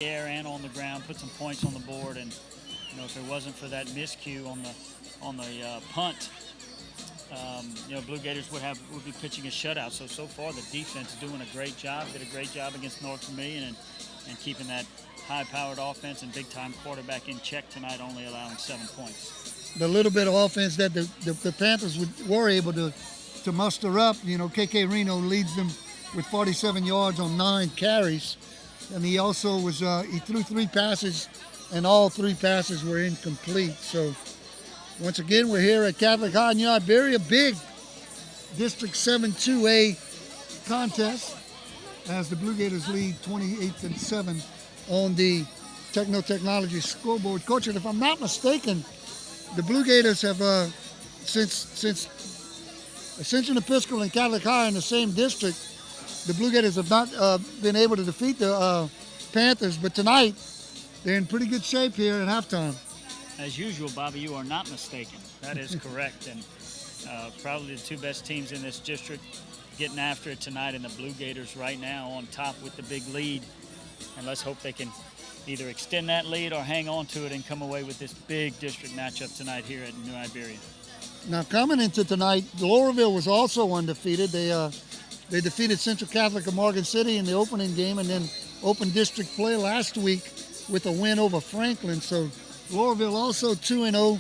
air and on the ground, put some points on the board, and if it wasn't for that miscue on the punt, Blue Gators would be pitching a shutout. So far the defense is doing a great job. Did a great job against North Vermilion and keeping that high-powered offense and big-time quarterback in check tonight, only allowing 7 points. The little bit of offense that the Panthers were able to muster up, KK Reno leads them with 47 yards on 9 carries. And he also he threw 3 passes, and all 3 passes were incomplete. So once again, we're here at Catholic High New Iberia, big District 7 2A contest as the Blue Gators lead 28-7 on the Technology scoreboard. Coach, if I'm not mistaken, the Blue Gators have, since Ascension Episcopal and Catholic High in the same district, the Blue Gators have not been able to defeat the Panthers, but tonight they're in pretty good shape here at halftime. As usual, Bobby, you are not mistaken. That is correct, and probably the 2 best teams in this district getting after it tonight, and the Blue Gators right now on top with the big lead. And let's hope they can either extend that lead or hang on to it and come away with this big district matchup tonight here at New Iberia. Now, coming into tonight, Loreauville was also undefeated. They defeated Central Catholic of Morgan City in the opening game, and then opened district play last week with a win over Franklin. So Loreauville also 2-0,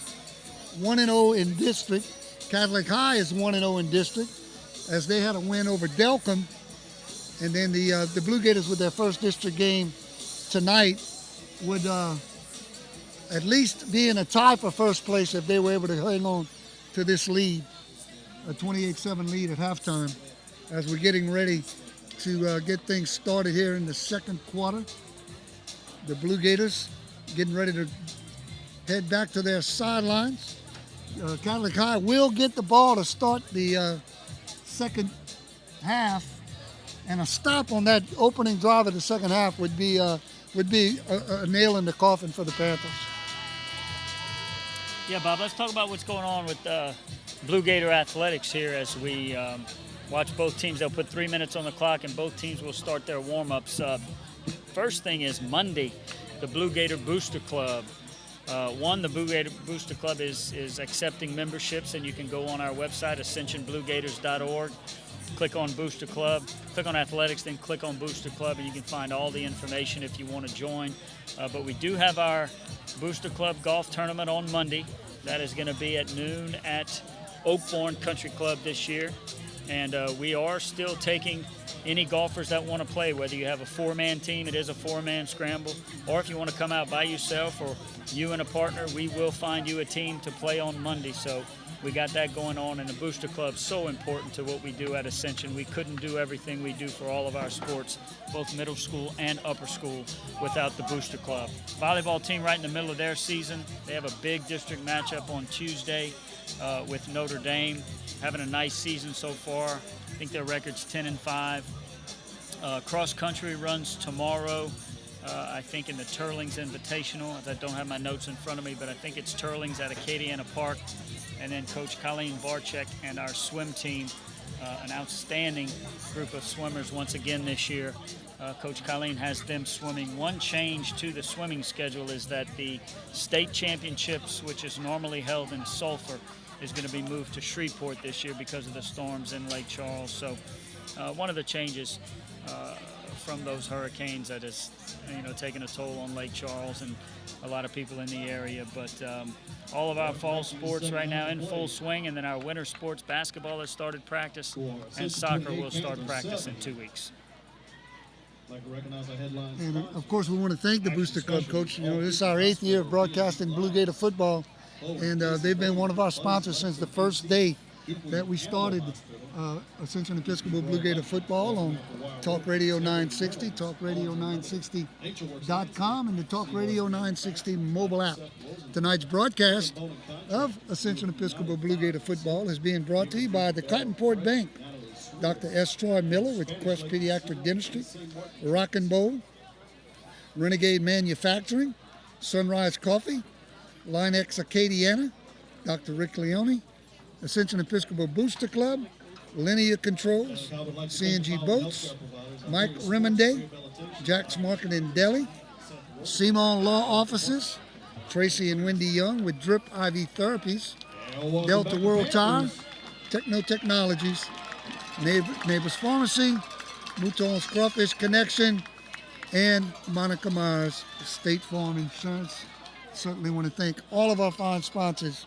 1-0 in district. Catholic High is 1-0 in district, as they had a win over Delcom. And then the Blue Gators, with their first district game tonight, would at least be in a tie for first place if they were able to hang on to this lead, a 28-7 lead at halftime, as we're getting ready to get things started here in the second quarter. The Blue Gators getting ready to head back to their sidelines. Catholic High will get the ball to start the second half, and a stop on that opening drive of the second half would be a nail in the coffin for the Panthers. Yeah, Bob, let's talk about what's going on with Blue Gator athletics here as we watch both teams. They'll put 3 minutes on the clock, and both teams will start their warm-ups. First thing is Monday, the Blue Gator Booster Club. The Blue Gator Booster Club is accepting memberships, and you can go on our website, ascensionbluegators.org, click on Booster Club, click on Athletics, then click on Booster Club, and you can find all the information if you want to join. But we do have our Booster Club golf tournament on Monday. That is going to be at noon at Oakbourne Country Club this year. And we are still taking any golfers that want to play, whether you have a 4-man team, it is a 4-man scramble, or if you want to come out by yourself or you and a partner, we will find you a team to play on Monday. So we got that going on, and the Booster Club is so important to what we do at Ascension. We couldn't do everything we do for all of our sports, both middle school and upper school, without the Booster Club. Volleyball team right in the middle of their season. They have a big district matchup on Tuesday with Notre Dame, having a nice season so far. I think their record's 10-5. Cross country runs tomorrow, I think in the Turlings Invitational. I don't have my notes in front of me, but I think it's Turlings at Acadiana Park. And then Coach Colleen Barczyk and our swim team, an outstanding group of swimmers once again this year. Coach Colleen has them swimming. One change to the swimming schedule is that the state championships, which is normally held in Sulphur, is going to be moved to Shreveport this year because of the storms in Lake Charles. So one of the changes from those hurricanes that is, taking a toll on Lake Charles and a lot of people in the area. But all of our fall sports right now in full swing, and then our winter sports, basketball has started practice, and soccer will start practice in 2 weeks. And of course, we want to thank the Booster Club, Coach. This is our 8th year of broadcasting Blue Gator football, and they've been one of our sponsors since the first day that we started Ascension Episcopal Blue Gator football on Talk Radio 960, talkradio960.com, and the Talk Radio 960 mobile app. Tonight's broadcast of Ascension Episcopal Blue Gator football is being brought to you by the Cottonport Bank, Dr. S. Troy Miller with Quest Pediatric Dentistry, Rock and Bowl, Renegade Manufacturing, Sunrise Coffee, Line X Acadiana, Dr. Rick Leone, Ascension Episcopal Booster Club, Linear Controls, CNG Boats, Mike Remonday, Jack's Market in Delhi, Simon Law Offices, Tracy and Wendy Young with Drip IV Therapies, Delta World Tire, Techno Technologies, Neighbors Pharmacy, Mouton's Crawfish Connection, and Monica Myers, State Farm Insurance. Certainly want to thank all of our fine sponsors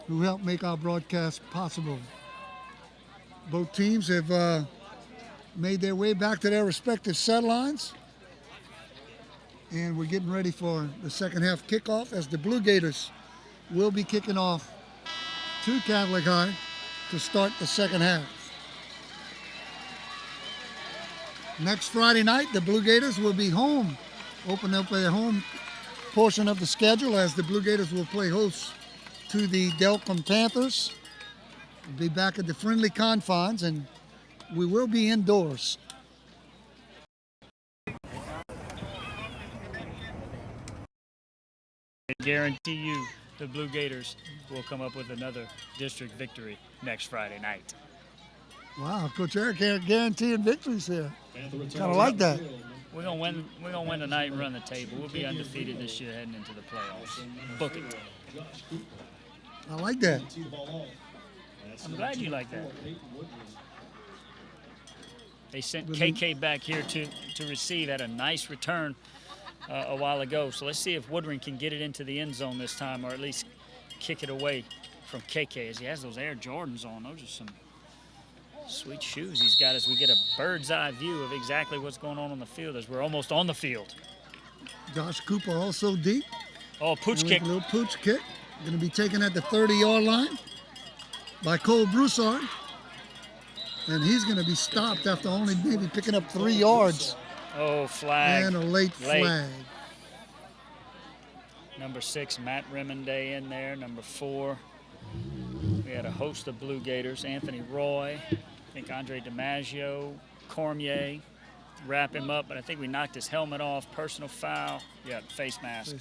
who help make our broadcast possible. Both teams have made their way back to their respective set lines. And we're getting ready for the second half kickoff as the Blue Gators will be kicking off to Catholic High to start the second half. Next Friday night, the Blue Gators will be home, open up their home portion of the schedule as the Blue Gators will play host to the Delcom Panthers. We'll be back at the friendly confines, and we will be indoors. I guarantee you the Blue Gators will come up with another district victory next Friday night. Wow, Coach Eric guaranteeing victories here. Kind of like that. We're gonna win. We're gonna win tonight and run the table. We'll be undefeated this year heading into the playoffs. Book it. I like that. I'm glad you like that. They sent KK back here to receive at a nice return a while ago. So let's see if Woodring can get it into the end zone this time, or at least kick it away from KK as he has those Air Jordans on. Those are some sweet shoes he's got as we get a bird's eye view of exactly what's going on the field as we're almost on the field. Josh Cooper also deep. Oh, pooch kick. A little pooch kick. Going to be taken at the 30-yard line by Cole Broussard. And he's going to be stopped after only maybe picking up 3 yards. Oh, flag. And a late flag. Number 6, Matt Remonday in there. Number 4, we had a host of Blue Gators. Anthony Roy, I think Andre DiMaggio, Cormier. Wrap him up, but I think we knocked his helmet off. Personal foul. Yeah, face mask.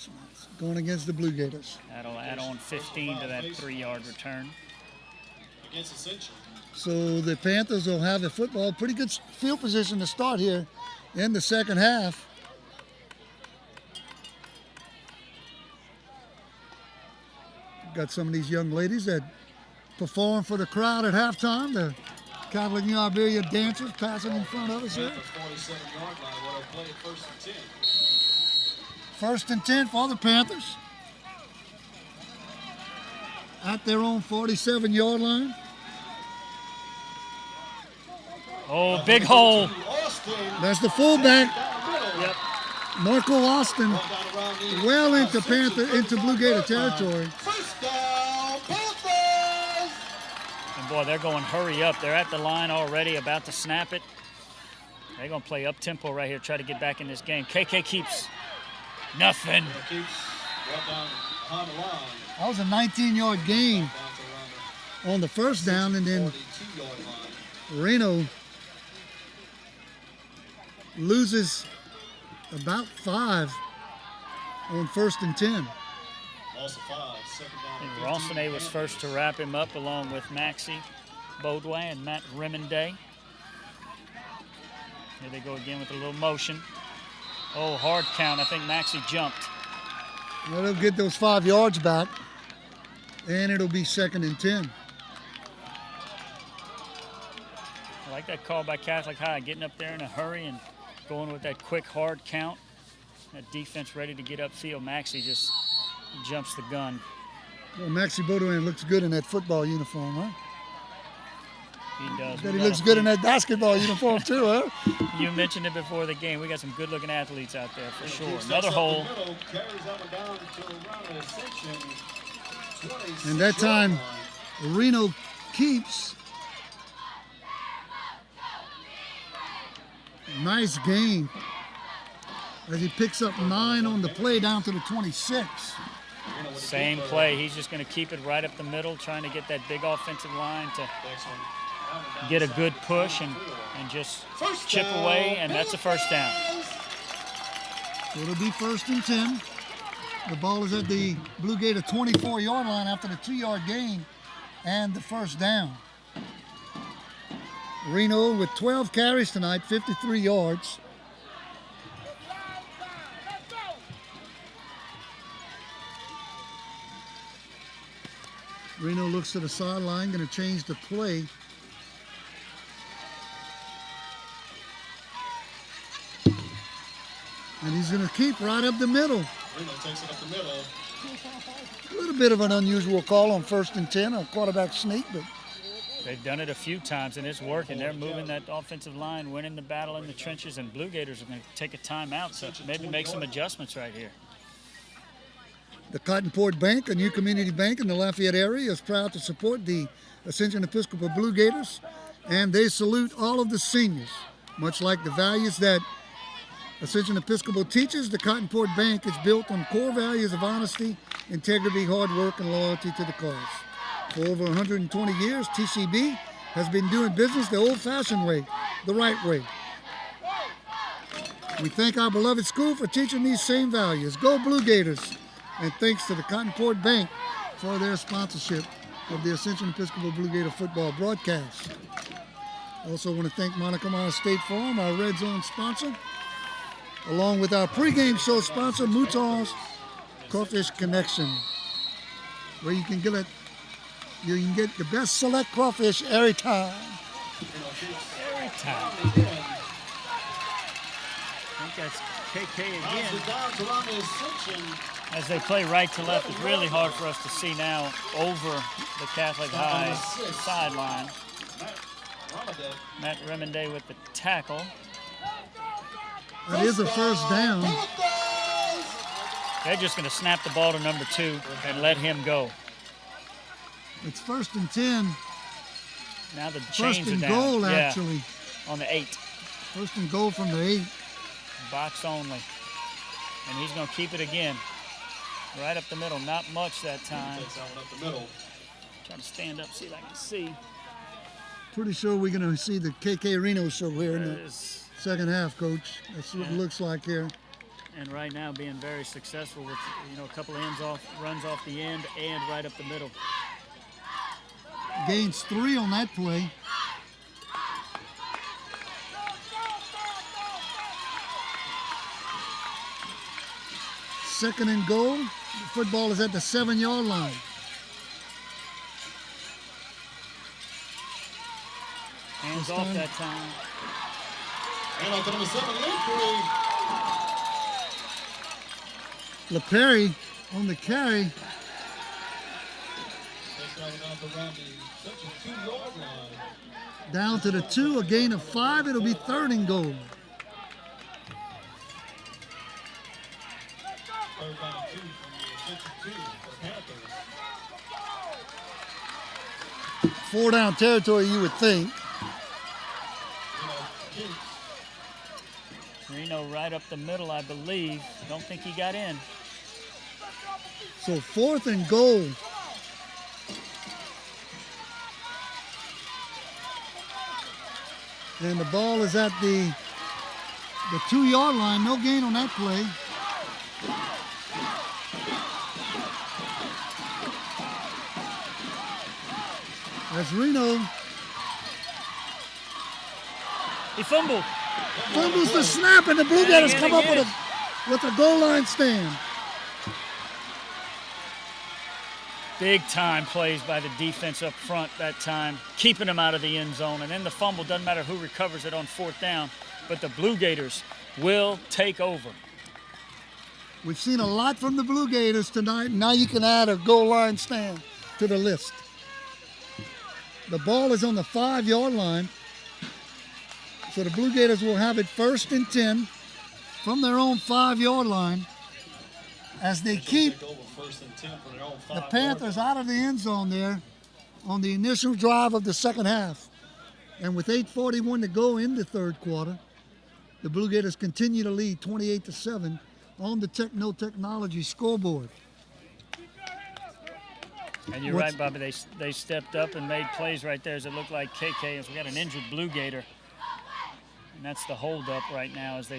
Going against the Blue Gators. That'll add on 15 to that 3-yard return. So the Panthers will have a football, pretty good field position to start here in the second half. Got some of these young ladies that perform for the crowd at halftime. The Catholic New Iberia dancers passing in front of us here. First and 10 for the Panthers. At their own 47-yard line. Oh, big hole. That's the fullback. Yep. Marco Austin well into Blue Gator territory. And boy, they're going hurry up. They're at the line already, about to snap it. They're going to play up-tempo right here, try to get back in this game. KK keeps nothing. That was a 19-yard gain on the first down, and then Reno loses about 5 on first and 10. And Ronsonet was first to wrap him up along with Maxie Bodway and Matt Remonday. Here they go again with a little motion. Oh, hard count. I think Maxie jumped. Well, they'll get those 5 yards back, and it'll be second and 10. I like that call by Catholic High, getting up there in a hurry and going with that quick, hard count. That defense ready to get upfield. Maxie just jumps the gun. Well, Maxie Baudouin looks good in that football uniform, huh? He does. He looks good in that basketball uniform, too, huh? You mentioned it before the game. We got some good-looking athletes out there for sure. Another hole. And that time, Reno keeps. Nice gain as he picks up 9 on the play down to the 26. Same play. He's just going to keep it right up the middle, trying to get that big offensive line to get a good push and just chip away, and that's a first down. So it'll be first and 10. The ball is at the Blue Gator 24-yard line after the 2-yard gain and the first down. Reno with 12 carries tonight, 53 yards. Reno looks to the sideline, going to change the play. And he's going to keep right up the middle. Reno takes it up the middle. A little bit of an unusual call on 1st and 10, a quarterback sneak, but They've done it a few times, and it's working. They're moving that offensive line, winning the battle in the trenches, and Blue Gators are going to take a timeout, so maybe make some adjustments right here. the Cotton Port Bank, a new community bank in the Lafayette area, is proud to support the Ascension Episcopal Blue Gators, and they salute all of the seniors. Much like the values that Ascension Episcopal teaches, the Cotton Port Bank is built on core values of honesty, integrity, hard work, and loyalty to the cause. For over 120 years, TCB has been doing business the old-fashioned way, the right way. We thank our beloved school for teaching these same values. Go Blue Gators! And thanks to the Cotton Port Bank for their sponsorship of the Ascension Episcopal Blue Gator football broadcast. Also want to thank Monica Miles State Farm, our Red Zone sponsor, along with our pregame show sponsor, Mutaw's Crawfish Connection, where you can get the best select crawfish every time. Every time. I think that's KK again. As they play right to left, it's really hard for us to see now over the Catholic High sideline. Matt Remonday with the tackle. That is a first down. They're just going to snap the ball to number 2 and let him go. It's 1st and 10. Now the First chains are and down. goal, Yeah, actually. on the 8. 1st and goal from the 8. Box only. And he's going to keep it again. Right up the middle. Not much that time. Takes that one up the middle. Trying to stand up, see if I can see. Pretty sure we're going to see the KK Reno show here in There the it is. second half, Coach. That's what it looks like here. And right now being very successful with, a couple of runs off the end and right up the middle. Gains 3 on that play. Second and goal. The football is at the 7-yard line. Hands This off time. that time. And on to number 7, Lee LaPerry on the carry. Takes that one off around the 2-yard line. Down to the 2, a gain of 5. It'll be 3rd and goal. Third down and 2 from the 52 for Panthers. 4 down territory, you would think. Reno right up the middle, I believe. Don't think he got in. So 4th and goal. And the ball is at the 2-yard line. No gain on that play. As Reno He fumbled. fumbles the snap, and the Blue Gators come up with a goal line stand. Big time plays by the defense up front that time, keeping them out of the end zone. And then the fumble, doesn't matter who recovers it on 4th down, but the Blue Gators will take over. We've seen a lot from the Blue Gators tonight. Now you can add a goal line stand to the list. The ball is on the 5-yard line. So the Blue Gators will have it 1st and 10 from their own 5-yard line as they keep the Panthers out of the end zone there on the initial drive of the second half. And with 8:41 to go in the third quarter, the Blue Gators continue to lead 28-7 on the Techno Technology scoreboard. And you're right, Bobby. They stepped up and made plays right there as it looked like KK. As we got an injured Blue Gator. And that's the holdup right now as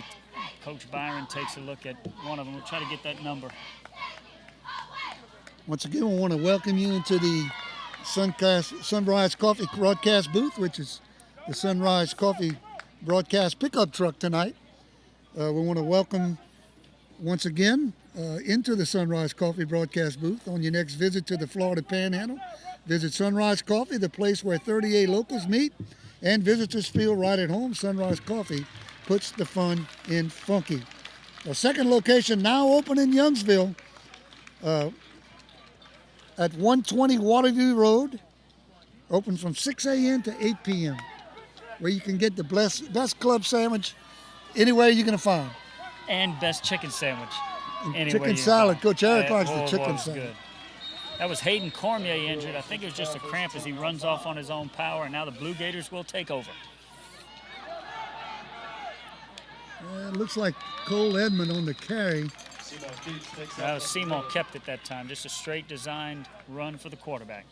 Coach Byron takes a look at one of them. We'll try to get that number. Once again, we want to welcome you into the Sunrise Coffee broadcast booth, which is the Sunrise Coffee broadcast pickup truck tonight. We want to welcome once again into the Sunrise Coffee broadcast booth on your next visit to the Florida Panhandle. Visit Sunrise Coffee, the place where 38 locals meet and visitors feel right at home. Sunrise Coffee puts the fun in funky. The second location now open in Youngsville at 120 Waterview Road, open from 6 a.m. to 8 p.m., where you can get the best club sandwich anywhere you're going to find. And best chicken sandwich. Anywhere Chicken you salad. find. Coach Eric likes the boy, chicken was salad. good. That was Hayden Cormier injured. I think it was just a cramp as he runs off on his own power, and now the Blue Gators will take over. It looks like Cole Edmond on the carry. That was Seymour kept it that time. Just a straight designed run for the quarterback.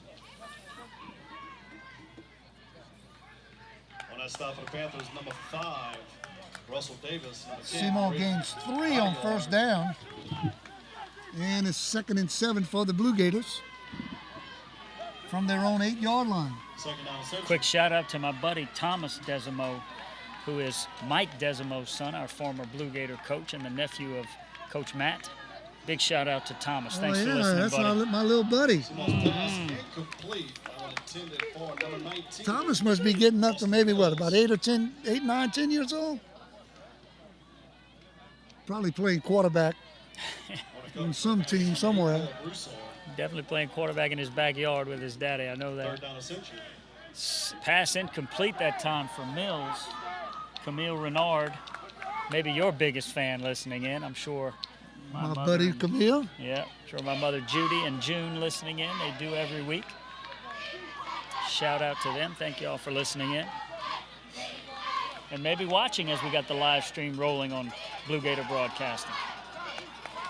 On that stop for the Panthers, number 5, Russell Davis. Seymour gains 3 on first down. And it's 2nd and 7 for the Blue Gators from their own 8-yard line. Quick shout out to my buddy Thomas Desimo, who is Mike Desimo's son, our former Blue Gator coach and the nephew of Coach Matt. Big shout out to Thomas. Thanks for listening, that's buddy. my little buddy. Thomas must be getting up to maybe what, about 8, 9, 10 years old? Probably playing quarterback on some team somewhere. Definitely playing quarterback in his backyard with his daddy. I know that. Pass incomplete that time for Mills. Camille Renard, maybe your biggest fan listening in. I'm sure My buddy Camille. Yeah, sure my mother Judy and June listening in. They do every week. Shout out to them. Thank you all for listening in. And maybe watching as we got the live stream rolling on Blue Gator Broadcasting.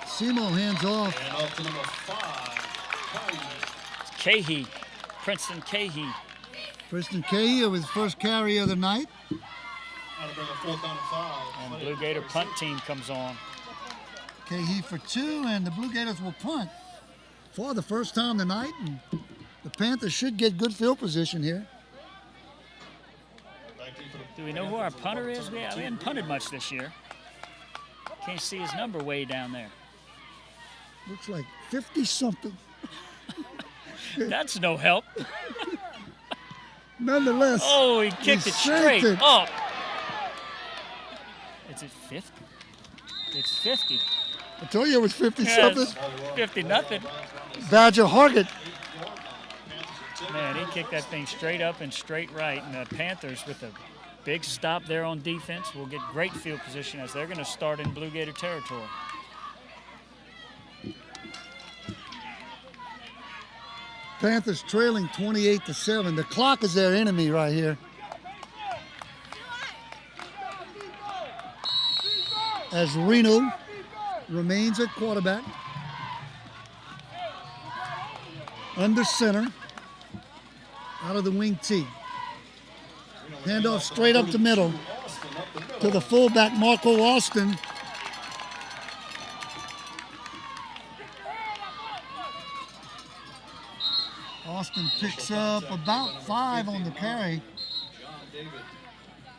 Seymour hands off. And off to number 5, Cahey, Princeton Cahey. Preston Cahey with his first carry of the night. to bring a 4th down and 5. And Blue Gator punt team comes on. Cahey for 2, and the Blue Gators will punt for the first time tonight. And the Panthers should get good field position here. Do we know who our punter is? We haven't punted much this year. Can't see his number way down there. Looks like 50-something. That's no help. Nonetheless. Oh, he kicked it straight up. Is it 50? It's 50. I told you it was 50-something. 50-0. Badger Hargett. Man, he kicked that thing straight up and straight right. And the Panthers, with a big stop there on defense, will get great field position as they're going to start in Blue Gator territory. Panthers trailing 28-7. The clock is their enemy right here. As Reno remains at quarterback. Under center. Out of the wing T. Handoff straight up the middle to the fullback, Marco Austin. Austin picks up about 5 on the carry.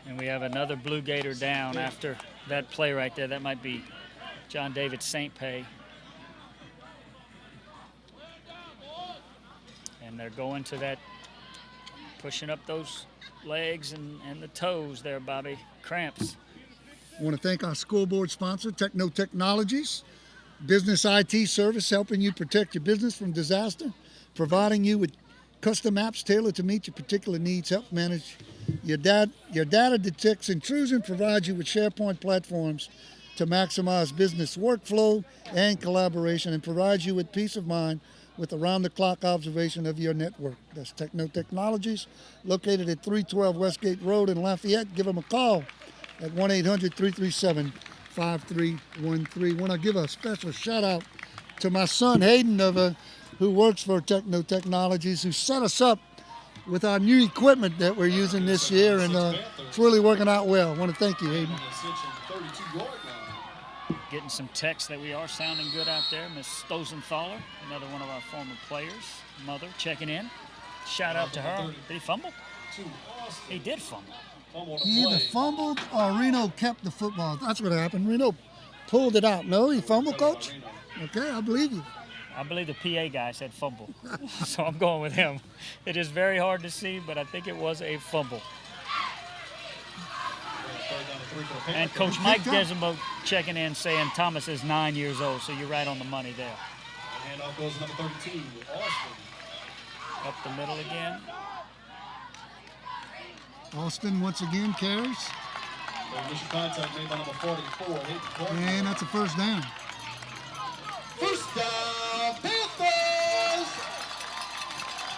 And we have another Blue Gator down after that play right there. That might be John David St. Pay. And they're going to that, pushing up those legs and the toes there, Bobby. Cramps. I want to thank our scoreboard sponsor, Techno Technologies. Business IT service helping you protect your business from disaster, providing you with custom apps tailored to meet your particular needs, help manage your data, detects intrusion, provides you with SharePoint platforms to maximize business workflow and collaboration, and provides you with peace of mind with around-the-clock observation of your network. That's Techno Technologies, located at 312 Westgate Road in Lafayette. Give them a call at 1-800-337-5313. Want to give a special shout-out to my son, Hayden, who works for Techno Technologies, who set us up with our new equipment that we're using this year, and it's really working out well. I want to thank you, Hayden. Getting some text that we are sounding good out there. Miss Stosenthaler, another one of our former players, mother, checking in. Shout out to her. Did he fumble? He did fumble. He either fumbled or Reno kept the football. That's what happened. Reno pulled it out. No, he fumbled, Coach? Okay, I believe you. I believe the PA guy said fumble, so I'm going with him. It is very hard to see, but I think it was a fumble. Third down and 3 for the And Panthers. Coach Mike Desimo checking in saying Thomas is 9 years old, so you're right on the money there. And handoff goes to number 32, Austin. Up the middle again. Austin once again carries. The initial contact made by number 44. Hit the corner. And that's a first down. First down, Panthers!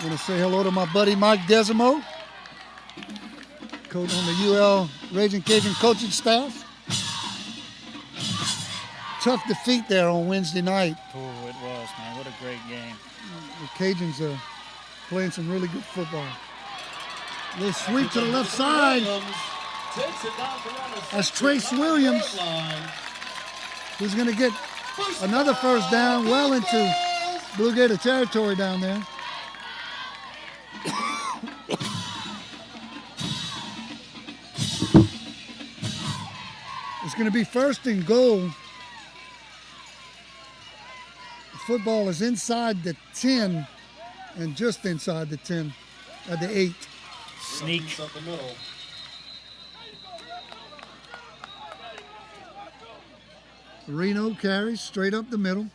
I want to say hello to my buddy Mike Desimo, coach on the UL Raging Cajun coaching staff. Tough defeat there on Wednesday night. Oh, it was, man. What a great game. The Cajuns are playing some really good football. Little sweep to the left side. Takes it down around the That's Trace Williams, line. who's going to get another first down well into Blue Gator territory down there. It's going to be first and goal. The football is inside the 10 and just inside the 10 at the 8. Sneak. Up the middle. Reno carries straight up the middle.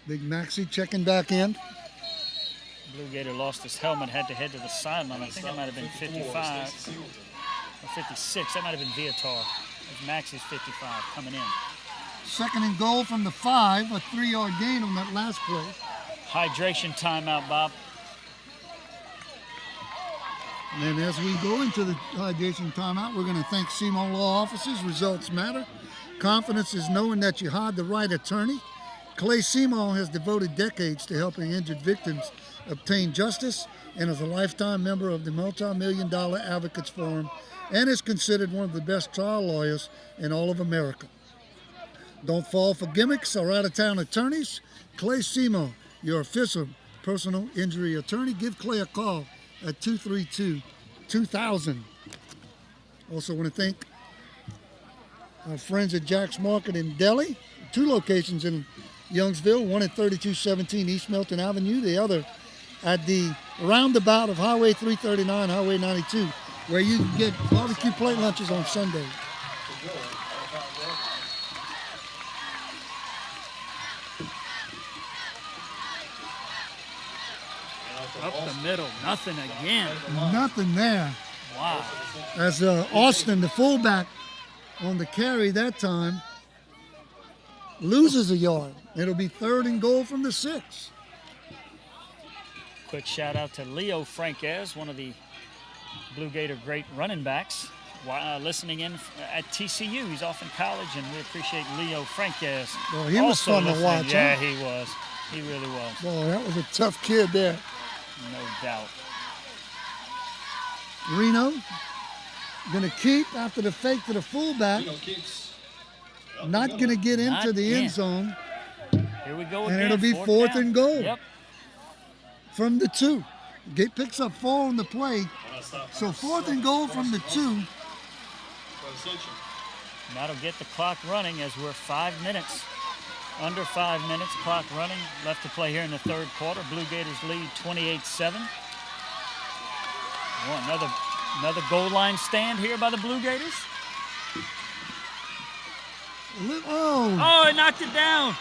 Big Maxie checking back in. Blue Gator lost his helmet, had to head to the sideline. I think that might have been 55 or 56. That might have been Viatar. It's Maxie's 55 coming in. Second and goal from the 5, a 3-yard gain on that last play. Hydration timeout, Bob. And as we go into the hydration timeout, we're going to thank Simon Law Offices. Results matter. Confidence is knowing that you hired the right attorney. Clay Simon has devoted decades to helping injured victims obtain justice and is a lifetime member of the multi-million-dollar Advocates Forum and is considered one of the best trial lawyers in all of America. Don't fall for gimmicks or out-of-town attorneys. Clay Simon, your official personal injury attorney. Give Clay a call at 232-2000. Also want to thank our friends at Jack's Market in Delhi. 2 locations in Youngsville, one at 3217 East Milton Avenue, the other at the roundabout of Highway 339, Highway 92, where you can get barbecue plate lunches on Sunday. Up the middle, nothing again. Nothing there. Wow. As Austin, the fullback, on the carry that time, loses a yard. It'll be third and goal from the 6. Quick shout out to Leo Franquez, one of the Blue Gator great running backs, listening in at TCU. He's off in college, and we appreciate Leo Franquez. Well, he was also fun to listening. watch, Yeah, huh? he was. He really was. Boy, that was a tough kid there. No doubt. Reno going to keep after the fake to the fullback. Kicks. Not going to get into Not the in. end zone. Here we go And again. it'll be fourth down. and goal. Yep. From the 2. Gate picks up 4 on the play. So fourth and goal from the 2. That'll get the clock running as we're 5 minutes. Under 5 minutes, clock running. Left to play here in the third quarter. Blue Gators lead 28-7. Another goal line stand here by the Blue Gators. Oh, it knocked it down.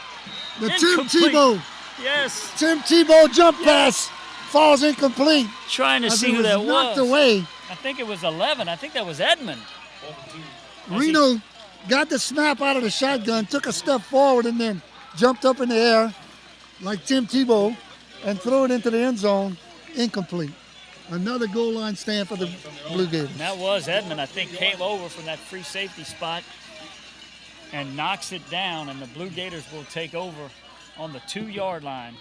The Tim Incomplete. Tebow. Yes. Tim Tebow jump pass falls incomplete. Trying to As see it who that knocked was. away. I think it was 11. I think that was Edmond. Reno got the snap out of the shotgun, took a step forward, and then jumped up in the air like Tim Tebow and threw it into the end zone. Incomplete. Another goal line stand for the Blue Gators. And that was Edmond, I think, came over from that free safety spot and knocks it down, and the Blue Gators will take over on the 2-yard line.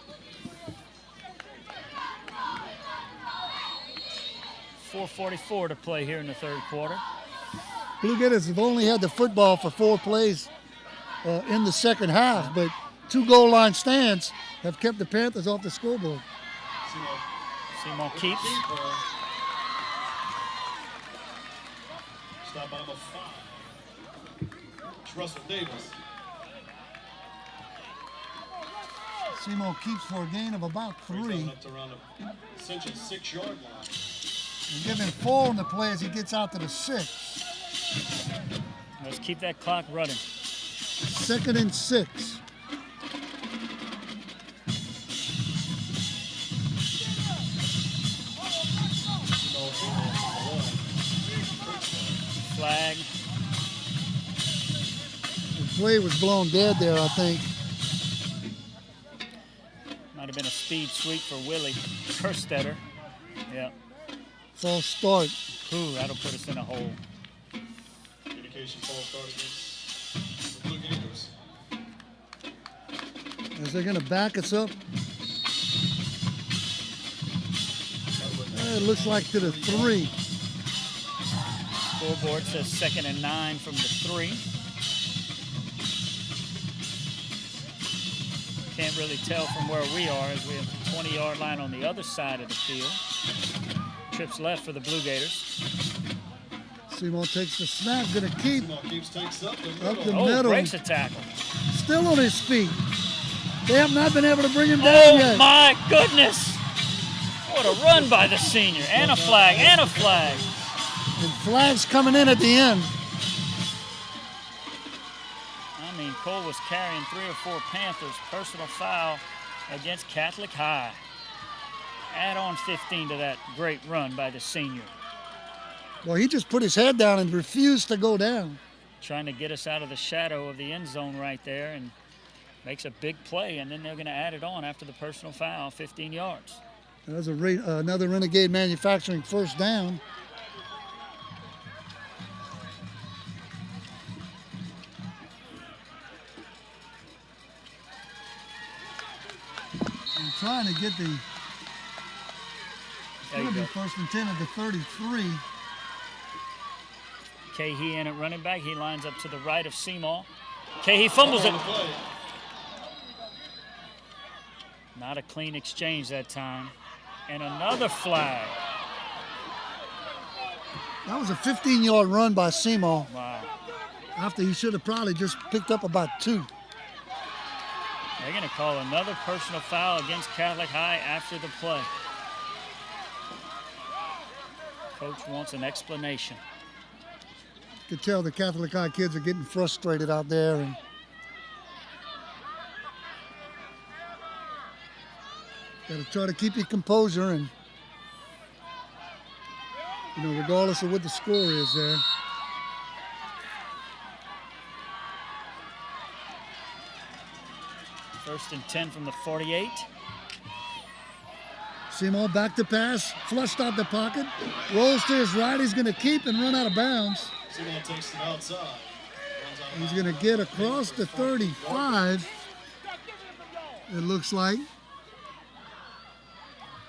4:44 to play here in the third quarter. Blue Gators have only had the football for 4 plays in the second half, but 2 goal line stands have kept the Panthers off the scoreboard. Simon keeps. Stop by number 5. It's Russell Davis. Simo keeps for a gain of about Brings 3. that one up to around the Central 6-yard line. And give him 4 on the play as he gets out to the 6. Let's keep that clock running. 2nd and 6. Flag. The play was blown dead there, I think. Might have been a speed sweep for Willie Kerstetter. Yeah. False start. Ooh, that'll put us in a hole. Communication false start against the Blue Gators. As they're going to back us up. It looks like to the 3. Scoreboard says 2nd and 9 from the 3. Can't really tell from where we are as we have the 20-yard line on the other side of the field. Trips left for the Blue Gators. Simo takes the snap, going to keep Simo keeps takes up the up the middle. middle. Breaks a tackle. Still on his feet. They have not been able to bring him down Oh yet. my goodness! What a run by the senior. And a flag, and a flag. And flags coming in at the end. I mean, Cole was carrying 3 or 4 Panthers. Personal foul against Catholic High. Add on 15 to that great run by the senior. Well, he just put his head down and refused to go down. Trying to get us out of the shadow of the end zone right there and makes a big play, and then they're going to add it on after the personal foul, 15 yards. That's another Renegade Manufacturing first down. I'm trying to get the There you it'll be go. 1st and 10 at the 33. Cahey in at running back. He lines up to the right of Seymour. Cahey fumbles it. Play. Not a clean exchange that time. And another flag. That was a 15-yard run by Simo Wow. after he should have probably just picked up about 2. They're going to call another personal foul against Catholic High after the play. Coach wants an explanation. You could tell the Catholic High kids are getting frustrated out there, and got to try to keep your composure, and regardless of what the score is there. First and 10 from the 48. Seymour back to pass, flushed out the pocket, rolls to his right. He's going to keep and run out of bounds. Simo takes it outside. Runs out of He's bounds. going to get across the 35, it looks like.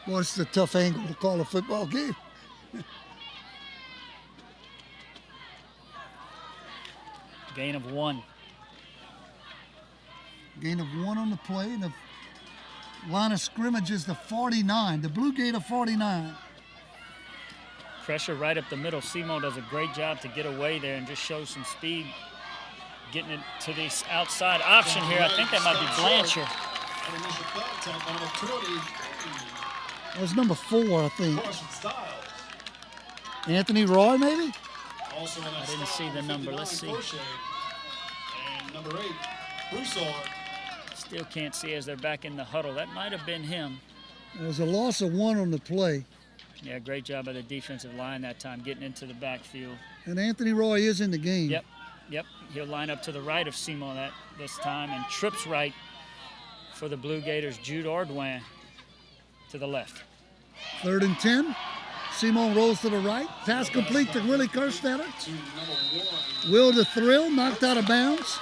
Boy, it's a tough angle to call a football game. Gain of 1. Gain of 1 on the play. The line of scrimmage is the 49, the Blue Gator 49. Pressure right up the middle. Seymour does a great job to get away there and just show some speed. Getting it to this outside option here. I think that might be Blanchard. And initial contact on number 20. That was number 4, I think. Carson Styles. Anthony Roy, maybe? Also on that I didn't style, see the number. Let's 59, see. Crochet. And number 8, Broussard. Still can't see as they're back in the huddle. That might have been him. There was a loss of 1 on the play. Yeah, great job by the defensive line that time, getting into the backfield. And Anthony Roy is in the game. Yep. He'll line up to the right of Seymour this time and trips right for the Blue Gators. Jude Ordwin to the left. 3rd and 10. Simon rolls to the right. Pass complete to Willie Kerstetter. To number 1. Will the Thrill knocked out of bounds.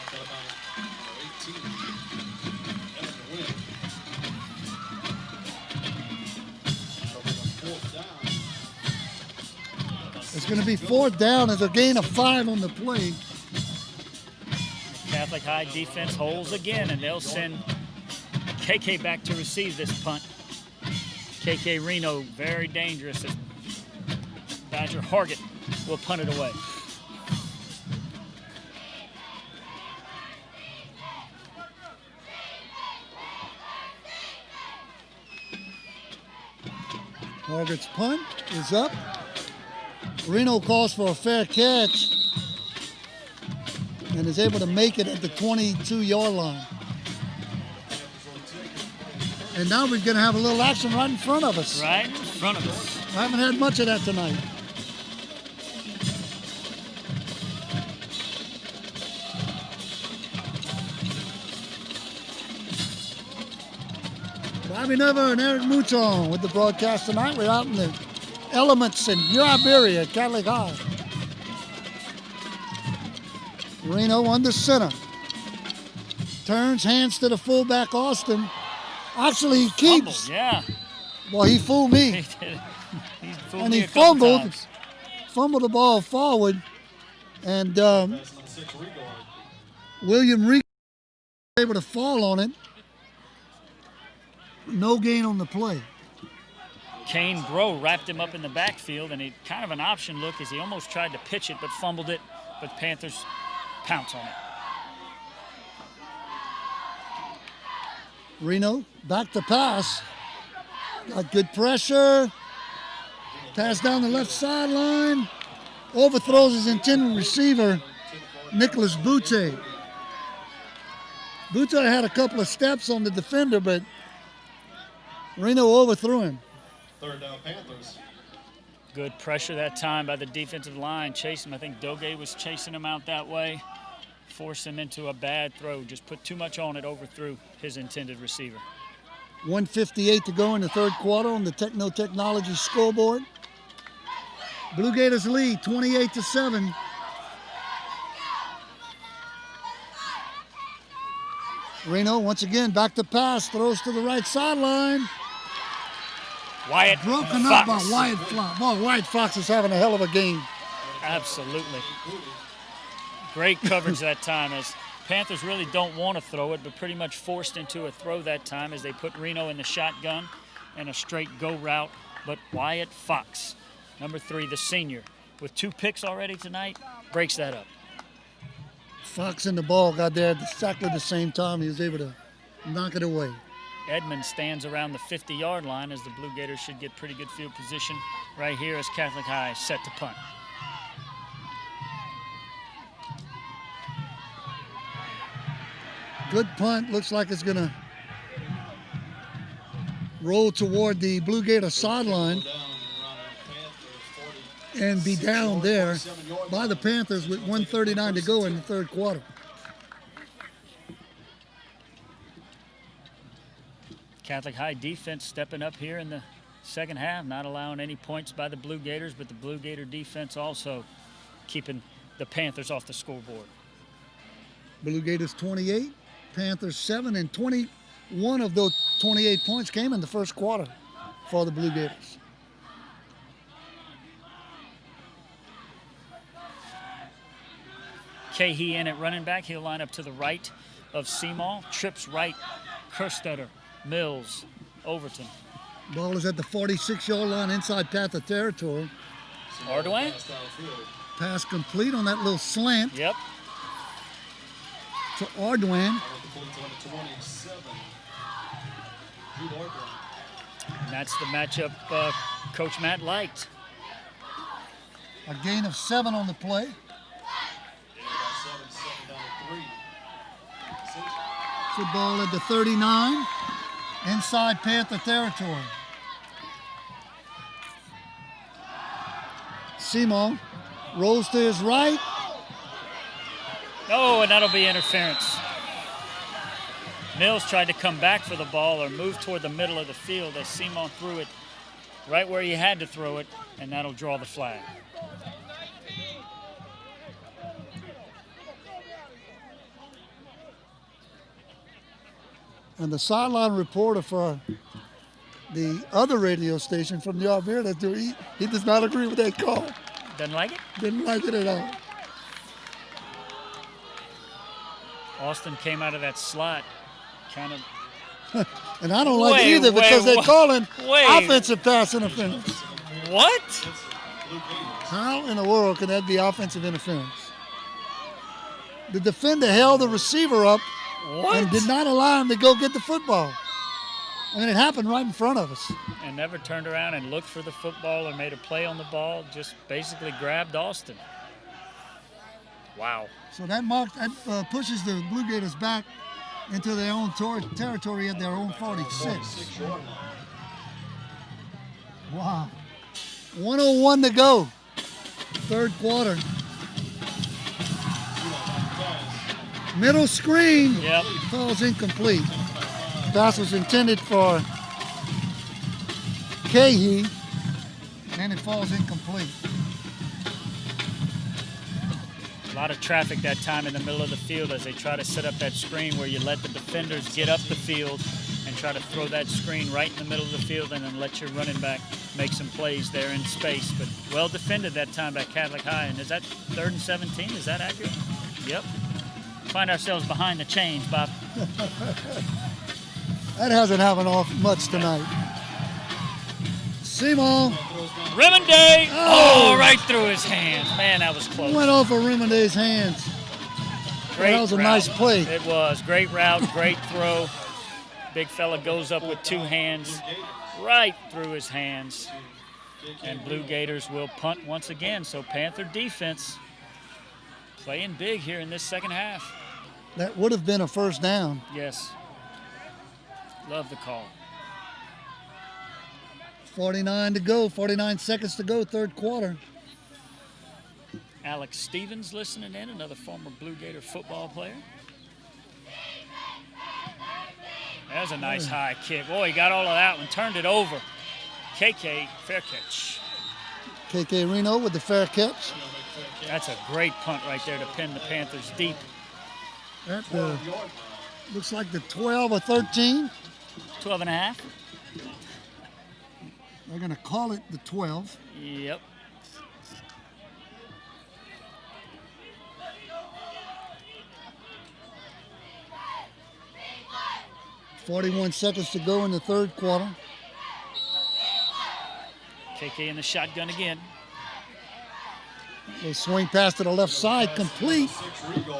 Knocked out of bounds. Number 18. Emmett the win. That'll bring up 4th down. It's going to be 4th down as a gain of 5 on the play. Catholic High defense holds again, and they'll send KK back to receive this punt. KK Reno, very dangerous as Badger Hargett will punt it away. Target's punt is up. Reno calls for a fair catch and is able to make it at the 22-yard line. And now we're going to have a little action right in front of us. Right in front of us. I haven't had much of that tonight. Bobby Never and Eric Mouton with the broadcast tonight. We're out in the elements in New Iberia at Catholic High. Reno under center. Turns, hands to the fullback, Austin. Actually, he keeps. Fumble, yeah. Well, he fooled me. He did. He fooled And me he a couple fumbled. times. Fumbled the ball forward. And That's number 6 regard. William Reed was able to fall on it. No gain on the play. Kane Bro wrapped him up in the backfield, and he kind of an option look as he almost tried to pitch it but fumbled it, but Panthers pounce on it. Reno back to pass. Got good pressure. Pass down the left sideline. Overthrows his intended receiver, Nicholas Butte. Butte had a couple of steps on the defender, but Reno overthrew him. 3rd down Panthers. Good pressure that time by the defensive line. Chase him. I think Doge was chasing him out that way. Force him into a bad throw. Just put too much on it, overthrew his intended receiver. 1:58 to go in the third quarter on the Techno Technology scoreboard. Blue Gators lead 28-7. Reno once again back to pass, throws to the right sideline. Wyatt Broken up by Fox. Wyatt Fox. Boy, Wyatt Fox is having a hell of a game. Absolutely. Great coverage that time as Panthers really don't want to throw it, but pretty much forced into a throw that time as they put Reno in the shotgun and a straight go route. But Wyatt Fox, number 3, the senior, with 2 picks already tonight, breaks that up. Fox and the ball got there at exactly the same time. He was able to knock it away. Edmond stands around the 50-yard line as the Blue Gators should get pretty good field position right here as Catholic High is set to punt. Good punt. Looks like it's going to roll toward the Blue Gator sideline and be down there by the Panthers with 1:39 to go in the third quarter. Catholic High defense stepping up here in the second half, not allowing any points by the Blue Gators, but the Blue Gator defense also keeping the Panthers off the scoreboard. Blue Gators 28, Panthers 7, and 21 of those 28 points came in the first quarter for the Blue Gators. Cahey in at running back. He'll line up to the right of Seymour. Trips right, Kerstetter, Mills, Overton. Ball is at the 46-yard line inside Panther territory. Hardaway? Pass complete on that little slant Yep. to Ardoin. And that's the matchup Coach Matt liked. A gain of 7 on the play. Football at the 39, inside Panther territory. Seymour rolls to his right. Oh, and that'll be interference. Mills tried to come back for the ball or move toward the middle of the field as Seymour threw it right where he had to throw it, and that'll draw the flag. And the sideline reporter for the other radio station from New Iberia, he does not agree with that call. Doesn't like it? Didn't like it at all. Austin came out of that slot, kind of. And I don't like it Wait, either because they're calling wait. offensive pass interference. What? How in the world can that be offensive interference? The defender held the receiver up What? and did not allow him to go get the football. I mean, it happened right in front of us. And never turned around and looked for the football or made a play on the ball. Just basically grabbed Austin. Wow. So that pushes the Blue Gators back into their own territory at their own 46. Wow. 1:01 to go. Third quarter. Middle screen. Yep. Falls incomplete. Pass was intended for Cahey, and it falls incomplete. A lot of traffic that time in the middle of the field as they try to set up that screen where you let the defenders get up the field and try to throw that screen right in the middle of the field and then let your running back make some plays there in space. But well defended that time by Catholic High. And is that 3rd and 17? Is that accurate? Yep. Find ourselves behind the chains, Bob. That hasn't happened off much tonight. Seymour. Remonday! Oh, right through his hands. Man, that was close. Went off of Remonday's hands. Great That was a route. nice play. It was. Great route, great throw. Big fella goes up with 2 hands, right through his hands. And Blue Gators will punt once again. So Panther defense playing big here in this second half. That would have been a first down. Yes. Love the call. 49 to go, 49 seconds to go, third quarter. Alex Stevens listening in, another former Blue Gator football player. There's a nice high kick. Boy, he got all of that one, turned it over. KK, fair catch. KK Reno with the fair catch. That's a great punt right there to pin the Panthers deep. That looks like the 12 or 13. 12 and a half. They're going to call it the 12. Yep. .41 seconds to go in the third quarter. KK in the shotgun again. Little swing pass to the left side, complete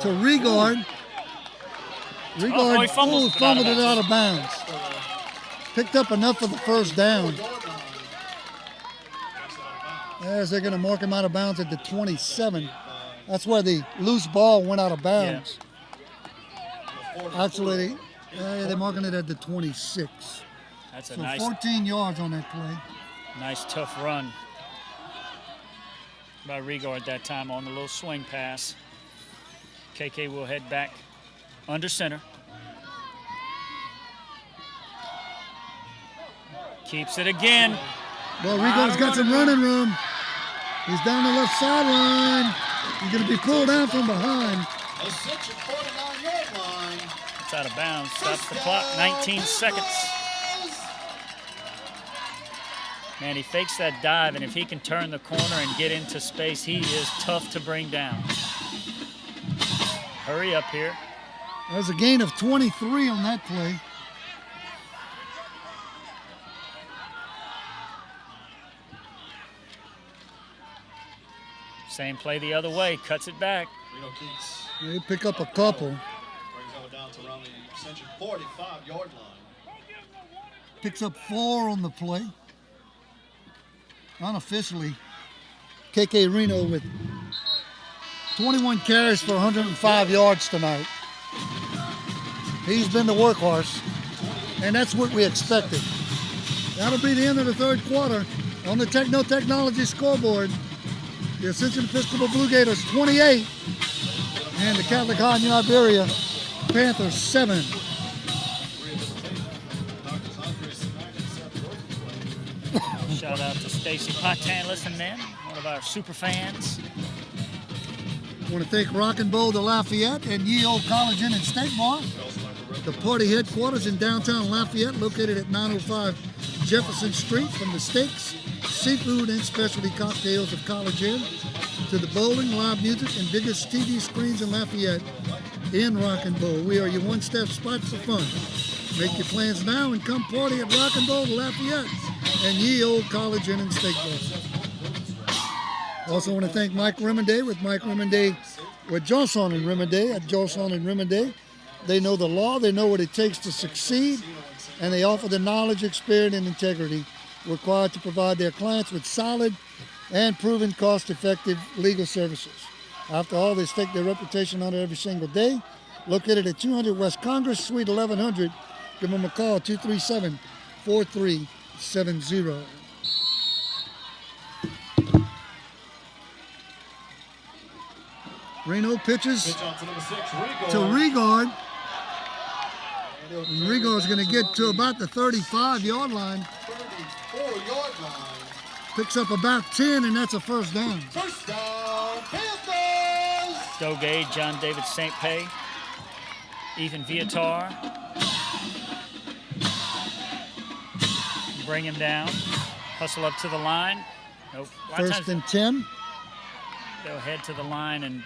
to Regard. Regard he fumbled it out of bounds. Picked up enough for the first down. As they're going to mark him out of bounds at the 27. That's where the loose ball went out of bounds. Yeah. Actually, they're marking it at the 26. That's a So nice, 14 yards on that play. nice tough run by Regard that time on the little swing pass. KK will head back under center. Keeps it again. Well, Regard's got some running room. He's down the left sideline. He's going to be pulled down from behind. Ascension 49-yard line. It's out of bounds. Stops the clock. 19 seconds. Man, he fakes that dive, and if he can turn the corner and get into space, he is tough to bring down. Hurry up here. There's a gain of 23 on that play. Same play the other way. Cuts it back. Reno Keats They pick up a couple. brings that one down to around the Ascension 45-yard line. Picks up 4 on the play. Unofficially, KK Reno with 21 carries for 105 yards tonight. He's been the workhorse, and that's what we expected. That'll be the end of the third quarter. On the Techno Technology scoreboard, the Ascension Episcopal Blue Gators 28 and the Catholic High New Iberia Panthers 7. Shout out to Stacy Patan listening in, one of our super fans. I want to thank Rock and Bowl to Lafayette and Ye Old College Inn and Steak Bar, the party headquarters in downtown Lafayette, located at 905 Jefferson Street. From the steaks, seafood, and specialty cocktails of College Inn to the bowling, live music, and biggest TV screens in Lafayette in Rock and Bowl. We are your one-step spot for fun. Make your plans now and come party at Rock and Bowl Lafayette and Ye Old College Inn and Steak Bar. Also want to thank Mike Remonday with Mike Remonday with Johnson and Remonday at Johnson and Remonday. They know the law. They know what it takes to succeed. and they offer the knowledge, experience, and integrity required to provide their clients with solid and proven cost-effective legal services. After all, they stake their reputation on it every single day. Located at 200 West Congress, Suite 1100. Give them a call, 237-4370. Reno pitches Pitch out to number 6, Rigor. to Regard. And Regard's going to get to about the 35-yard line. 34-yard line. Picks up about 10, and that's a first down. First down, Panthers! Dogay, John David St. Pay, Ethan Viatar. Bring him down. Hustle up to the line. Nope. A lot of First times and 10. they'll head to the line and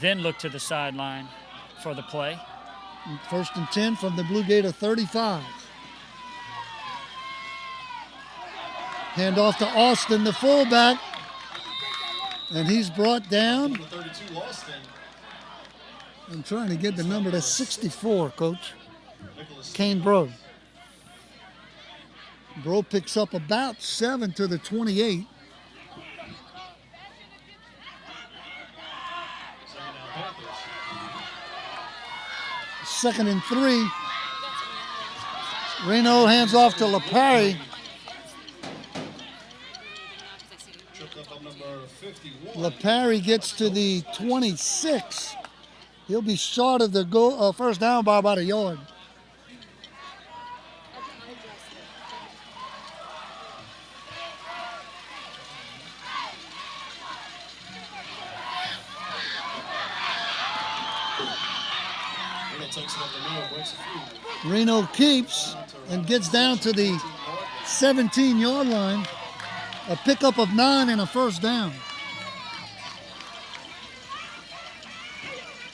then look to the sideline for the play. First and 10 from the Blue Gator 35. Hand off to Austin, the fullback. And he's brought down. Number 32, Austin. I'm trying to get the number to 64, Coach. Nicholas. Kane Bro. Bro picks up about 7 to the 28. Second and 3. Reno hands off to LaParry. Tripped up on number 51. LaParry gets to the 26. He'll be short of the goal, first down by about a yard. Reno takes it up the middle, breaks a few. Reno keeps and gets down to the 17-yard line. A pickup of 9 and a first down.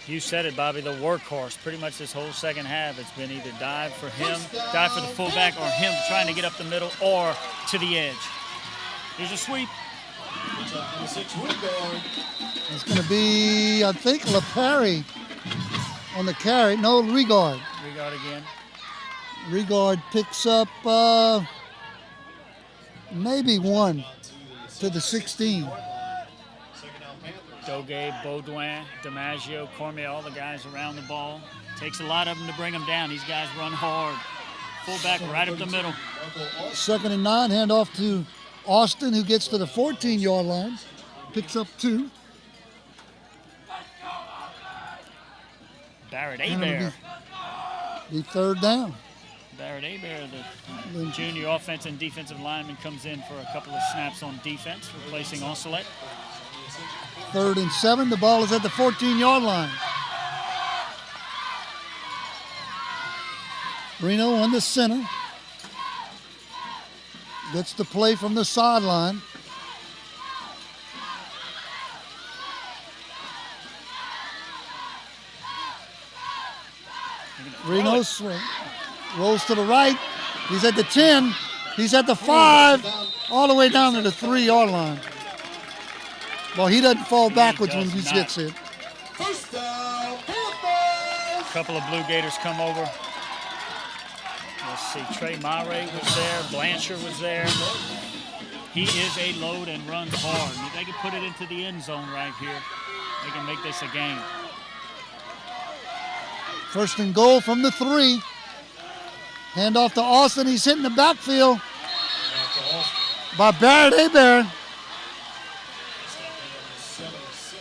You said it, Bobby, the workhorse. Pretty much this whole second half, it's been either dive for him, dive for the fullback, or him trying to get up the middle or to the edge. Here's a sweep. Pitch out number 6, Rigor. It's going to be, I think, LaParry on the carry. No, Regard. Regard again. Regard picks up maybe 1 to the 16. Second down, Panthers. Dogay, Baudouin, DiMaggio, Cormier, all the guys around the ball. Takes a lot of them to bring them down. These guys run hard. Fullback right up the middle. Marco Austin. Second and 9, hand off to Austin, who gets to the 14-yard line. Picks up 2. Barrett And it'll Abear. be third down. Barrett Abear, the junior offensive and defensive lineman, comes in for a couple of snaps on defense, replacing Osceola. Third and 7. The ball is at the 14-yard line. Reno on the center. Gets the play from the sideline. Reno swing. Rolls to the right. He's at the 10. He's at the 5. All the way down to the 3-yard line. Well, he doesn't fall backwards when he does gets not. hit. First down, Panthers! A couple of Blue Gators come over. Let's see, Trey Mare was there, Blanchard was there. He is a load and runs hard. If they can put it into the end zone right here, they can make this a game. First and goal from the 3. Hand off to Austin. He's hitting the backfield Back to Austin. by Barrett Abear. Stop number 77.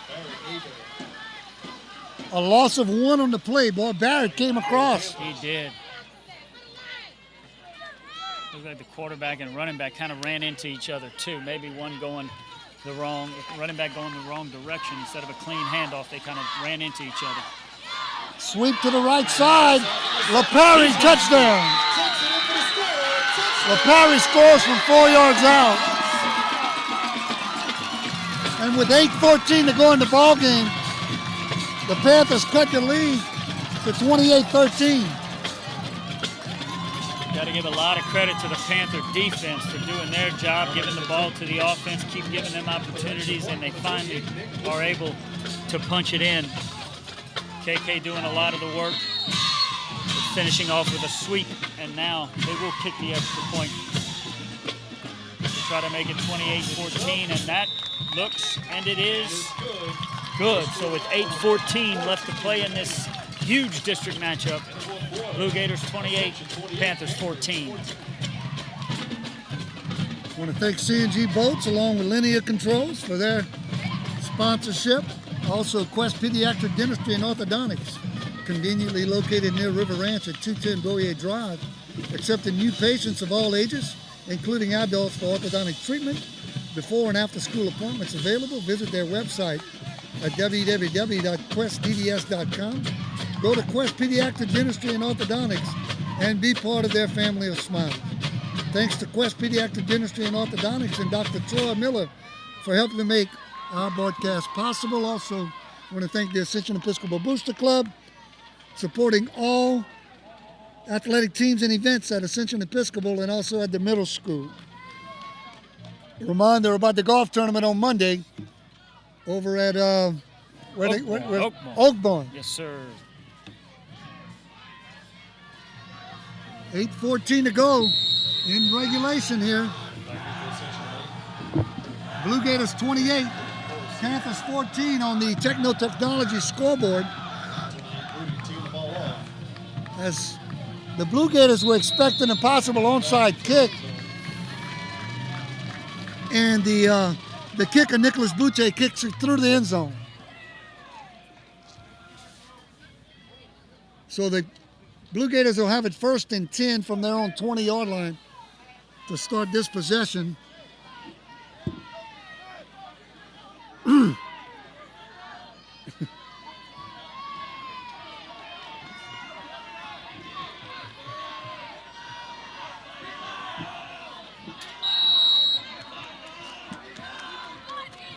Barrett Abear. A loss of 1 on the play. Boy, Barrett came across. He did. Looked like the quarterback and running back kind of ran into each other too. Maybe one going the wrong, running back going the wrong direction. Instead of a clean handoff, they kind of ran into each other. Sweep to the right side. LaParry touchdown. Takes it in for the score. LaParry scores from 4 yards out. And with 8:14 to go in the ball game, the Panthers cut the lead to 28-13. Got to give a lot of credit to the Panther defense for doing their job, giving the ball to the offense, keep giving them opportunities, and they finally are able to punch it in. KK doing a lot of the work. With finishing off with a sweep, and now they will kick the extra point to try to make it 28-14, and that looks, and it is good. So with 8:14 left to play in this huge district matchup, Blue Gators 28, Panthers 14. I want to thank C&G Boats along with Linear Controls for their sponsorship. Also, Quest Pediatric Dentistry and Orthodontics, conveniently located near River Ranch at 210 Boyer Drive, accepting new patients of all ages, including adults for orthodontic treatment. Before and after school appointments available. Visit their website at www.questdds.com. Go to Quest Pediatric Dentistry and Orthodontics and be part of their family of smiles. Thanks to Quest Pediatric Dentistry and Orthodontics and Dr. Troy Miller for helping to make our broadcast possible. Also, I want to thank the Ascension Episcopal Booster Club, supporting all athletic teams and events at Ascension Episcopal and also at the middle school. A reminder about the golf tournament on Monday over at Oakbourne. Yes, sir. 8:14 to go in regulation here. Blue Gators 28, Panthers 14 on the Techno-Technology scoreboard. As the Blue Gators were expecting a possible onside kick, and the kicker, Nicholas Butte, kicks it through the end zone. So the Blue Gators will have it 1st and 10 from their own 20-yard line to start this possession.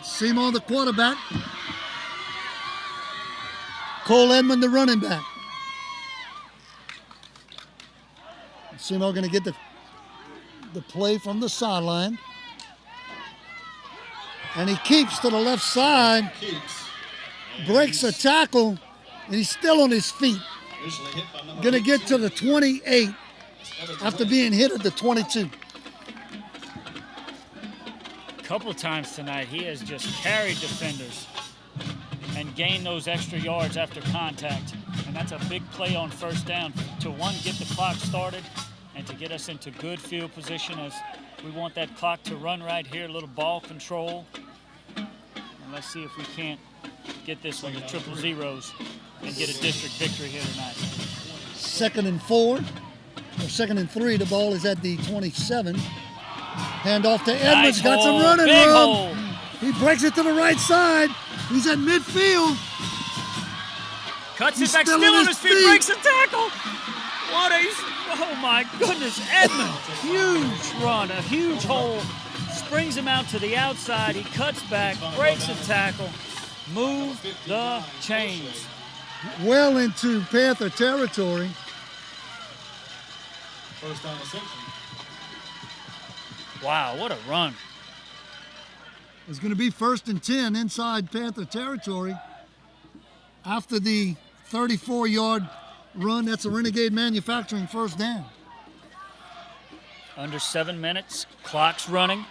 Seymour, the quarterback. Cole Edmond, the running back. Seymour going to get the play from the sideline. And he keeps to the left side. Breaks a tackle, and he's still on his feet. Going to get to the 28 after being hit at the 22. Couple times tonight, he has just carried defenders and gained those extra yards after contact. And that's a big play on 1st down to, one, get the clock started and to get us into good field position as we want that clock to run right here, a little ball control. And let's see if we can't get this one to triple zeros and get a district victory here tonight. 2nd and 4, or 2nd and 3, the ball is at the 27. Hand off to Edmonds, Nice got some hole, running big room. hole. He breaks it to the right side. He's at midfield. Cuts He's it back, still still on on his his feet, feet. breaks a tackle. Oh my goodness, Edmond, huge run, a huge hole, springs him out to the outside, he cuts back, breaks a tackle, move the chains. Well into Panther territory. 1st down Ascension. Wow, what a run. It's going to be 1st and 10 inside Panther territory. After the 34-yard run, that's a Renegade Manufacturing 1st down. Under 7 minutes, clock's running.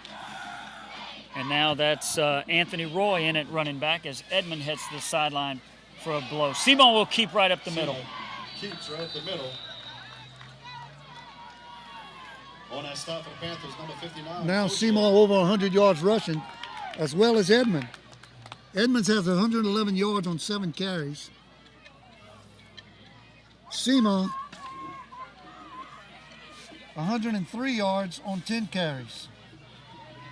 And now that's Anthony Roy in at running back as Edmond heads to the sideline for a blow. Simon will keep right up the middle. Keeps right up the middle. On that stop for the Panthers, number 59. Now Seymour over 100 yards rushing, as well as Edmond. Edmonds has 111 yards on 7 carries. Seymour, 103 yards on 10 carries.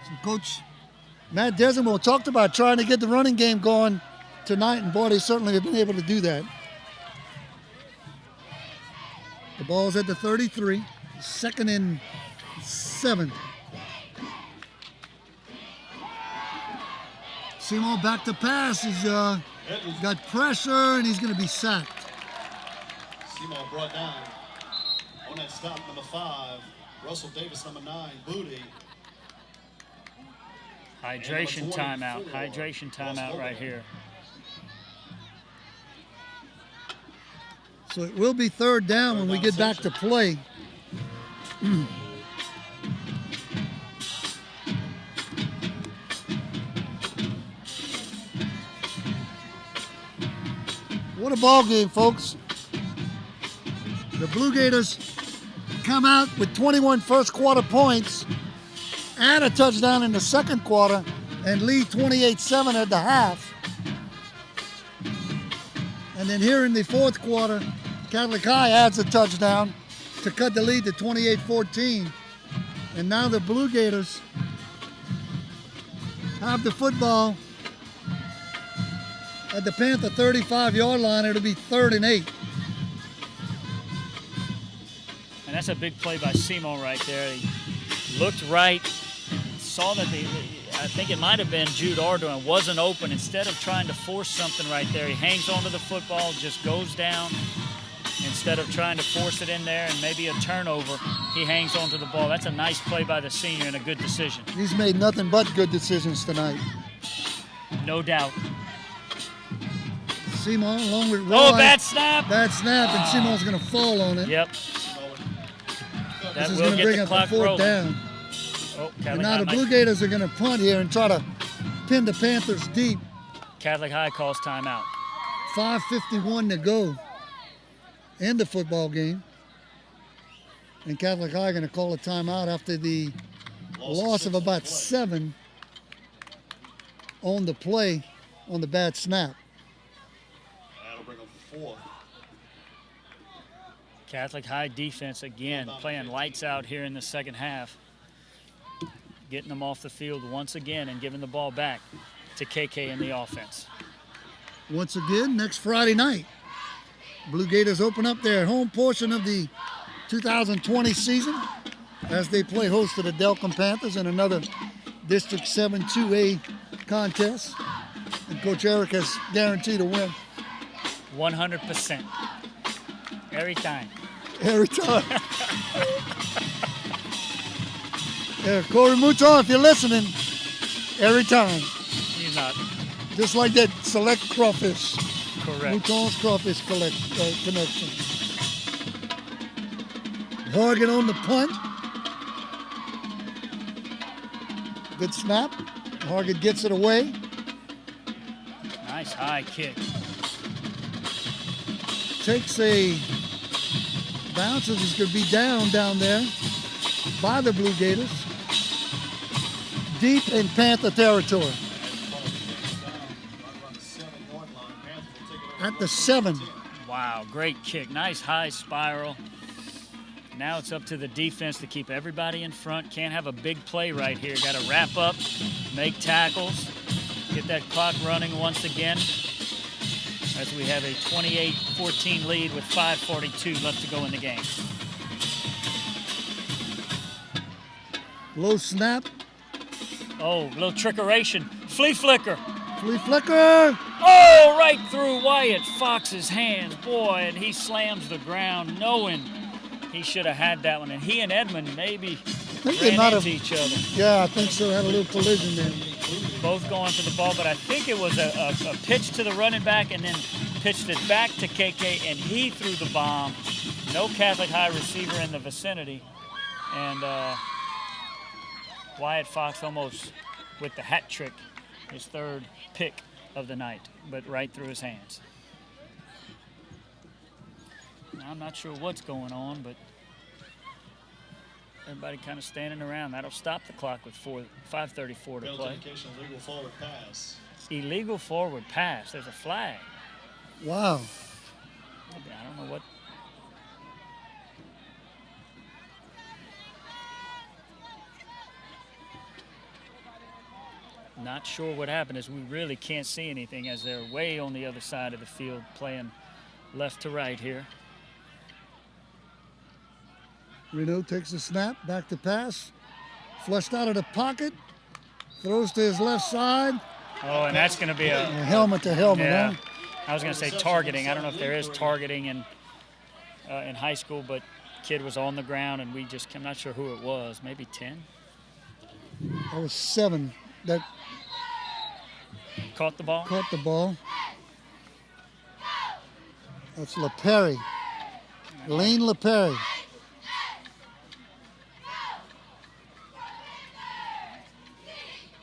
So Coach Matt Desimore talked about trying to get the running game going tonight, and boy, they certainly have been able to do that. The ball's at the 33, 2nd and 7. Seymour back to pass. He's got pressure, and he's going to be sacked. Seymour brought down on that stop, number 5. Russell Davis, number 9. Booty. Hydration timeout. Hydration timeout right here. So it will be third down when we get back to play. What a ball game, folks. The Blue Gators come out with 21 first quarter points, add a touchdown in the second quarter, and lead 28-7 at the half. And then here in the fourth quarter, Catholic High adds a touchdown to cut the lead to 28-14. And now the Blue Gators have the football at the Panther 35-yard line. It'll be 3rd and 8. And that's a big play by Simo right there. He looked right, saw that I think it might have been Jude Ardoin, wasn't open. Instead of trying to force something right there, he hangs onto the football, just goes down. Instead of trying to force it in there and maybe a turnover, he hangs onto the ball. That's a nice play by the senior and a good decision. He's made nothing but good decisions tonight. No doubt. Simo along with Roy. Oh, bad snap. Bad snap, and Simo's going to fall on it. Yep. That This is will going to get bring the up clock the 4th rolling. down. Oh, And Catholic now High the might- Blue Gators are going to punt here and try to pin the Panthers deep. Catholic High calls timeout. 5:51 to go in the football game. And Catholic High going to call a timeout after the loss of about 7 on the play on the bad snap. That'll bring up 4. Catholic High defense again playing lights out here in the second half. Getting them off the field once again and giving the ball back to KK in the offense. Once again, next Friday night, Blue Gators open up their home portion of the 2020 season as they play host to the Delcom Panthers in another District 7 2A contest. And Coach Eric has guaranteed a win 100%. Every time. every time. Yeah, Corey Mouton, if you're listening, every time. He's not. Just like that select crawfish. Correct. Mouton's crawfish connection. Horgan on the punt. Good snap. Horgan gets it away. Nice high kick. Takes a bounce as he's going to be down there by the Blue Gators. Deep in Panther territory. At the 7. Wow, great kick. Nice high spiral. Now it's up to the defense to keep everybody in front. Can't have a big play right here. Got to wrap up, make tackles, get that clock running once again as we have a 28-14 lead with 5:42 left to go in the game. Low snap. Oh, little trickeration. Flea flicker. Flea flicker. Oh, right through Wyatt Fox's hands. Boy, and he slams the ground knowing he should have had that one. And he and Edmund maybe They ran might into have, each other. yeah, I think so. Had a little collision there. Both going for the ball, but I think it was a pitch to the running back and then pitched it back to KK, and he threw the bomb. No Catholic High receiver in the vicinity. And Wyatt Fox almost with the hat trick, his 3rd pick of the night, but right through his hands. Now, I'm not sure what's going on, but everybody kind of standing around. That'll stop the clock with 5:34 to Penalty play. indication, legal forward pass. Illegal forward pass. There's a flag. Wow. I don't know what. Not sure what happened, as we really can't see anything as they're way on the other side of the field playing left to right here. Reno takes the snap, back to pass. Flushed out of the pocket. Throws to his left side. Oh, and that's going to be a Helmet to helmet, yeah. huh? I was going to say targeting. I don't know if there is targeting in high school, but kid was on the ground, and I'm not sure who it was. Maybe 10. That was 7 that Caught the ball. caught the ball. That's LaPerry. Lane LePerry.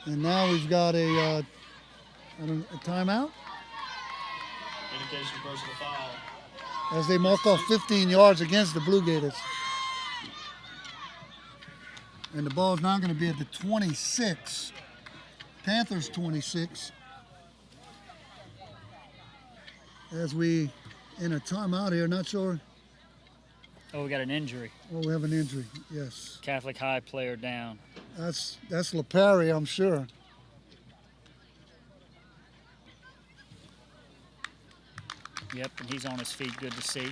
And now we've got a timeout Indication personal foul. as they mark off 15 yards against the Blue Gators. And the ball's now going to be at the 26. Panthers 26. As we in a timeout here, not sure. Oh, we got an injury. Oh, we have an injury. Yes, Catholic High player down. that's LePerry, I'm sure. Yep, and he's on his feet. Good to see.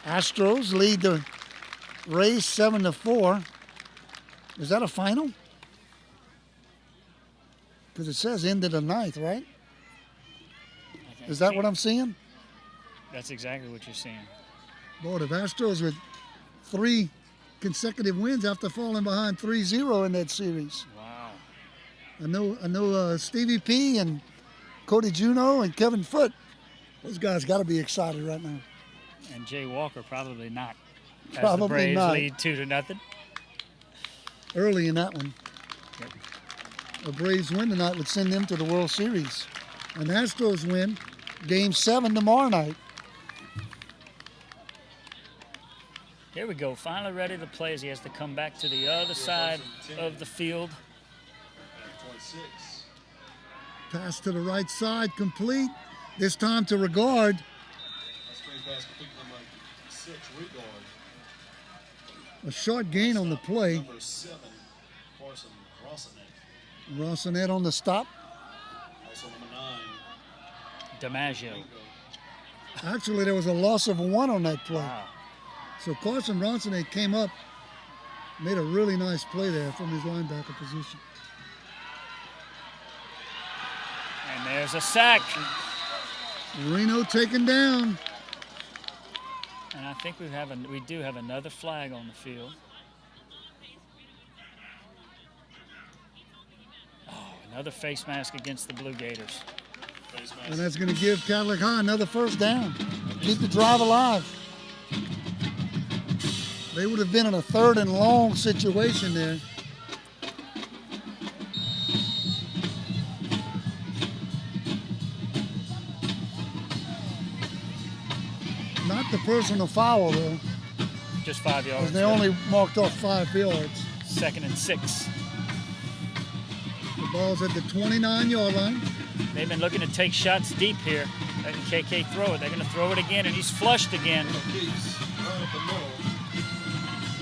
Astros lead the Rays 7-4. Is that a final? Because it says end of the ninth, right? Is that what I'm seeing? That's exactly what you're seeing. Boy, the Astros with 3 consecutive wins after falling behind 3-0 in that series. Wow. I know Stevie P and Cody Juneau and Kevin Foote. Those guys got to be excited right now. And Jay Walker probably not. As Probably the Braves not. lead 2-0. Early in that one. Yep. A Braves win tonight would send them to the World Series. An Astros win, Game 7 tomorrow night. Here we go. Finally ready to play as he has to come back to the other side of the field. 26. Pass to the right side, complete. This time to Regard. That screen pass complete number 6, Regard. A short gain on the play. Number 7, Carson Rossinet. Rossinet on the stop. Also number 9, DiMaggio. Ringo. Actually, there was a loss of 1 on that play. Wow. So Carson Rossinet came up, made a really nice play there from his linebacker position. And there's a sack. Reno taken down. And I think we do have another flag on the field. Oh, another face mask against the Blue Gators. Face mask. And that's going to give Catholic High another first down. Keep the drive alive. They would have been in a 3rd and long situation there. Not the personal foul, though. Just 5 yards. They only marked off 5 yards. 2nd and 6. The ball's at the 29-yard line. They've been looking to take shots deep here. Letting KK throw it. They're going to throw it again, and he's flushed again. Keeps right up the middle.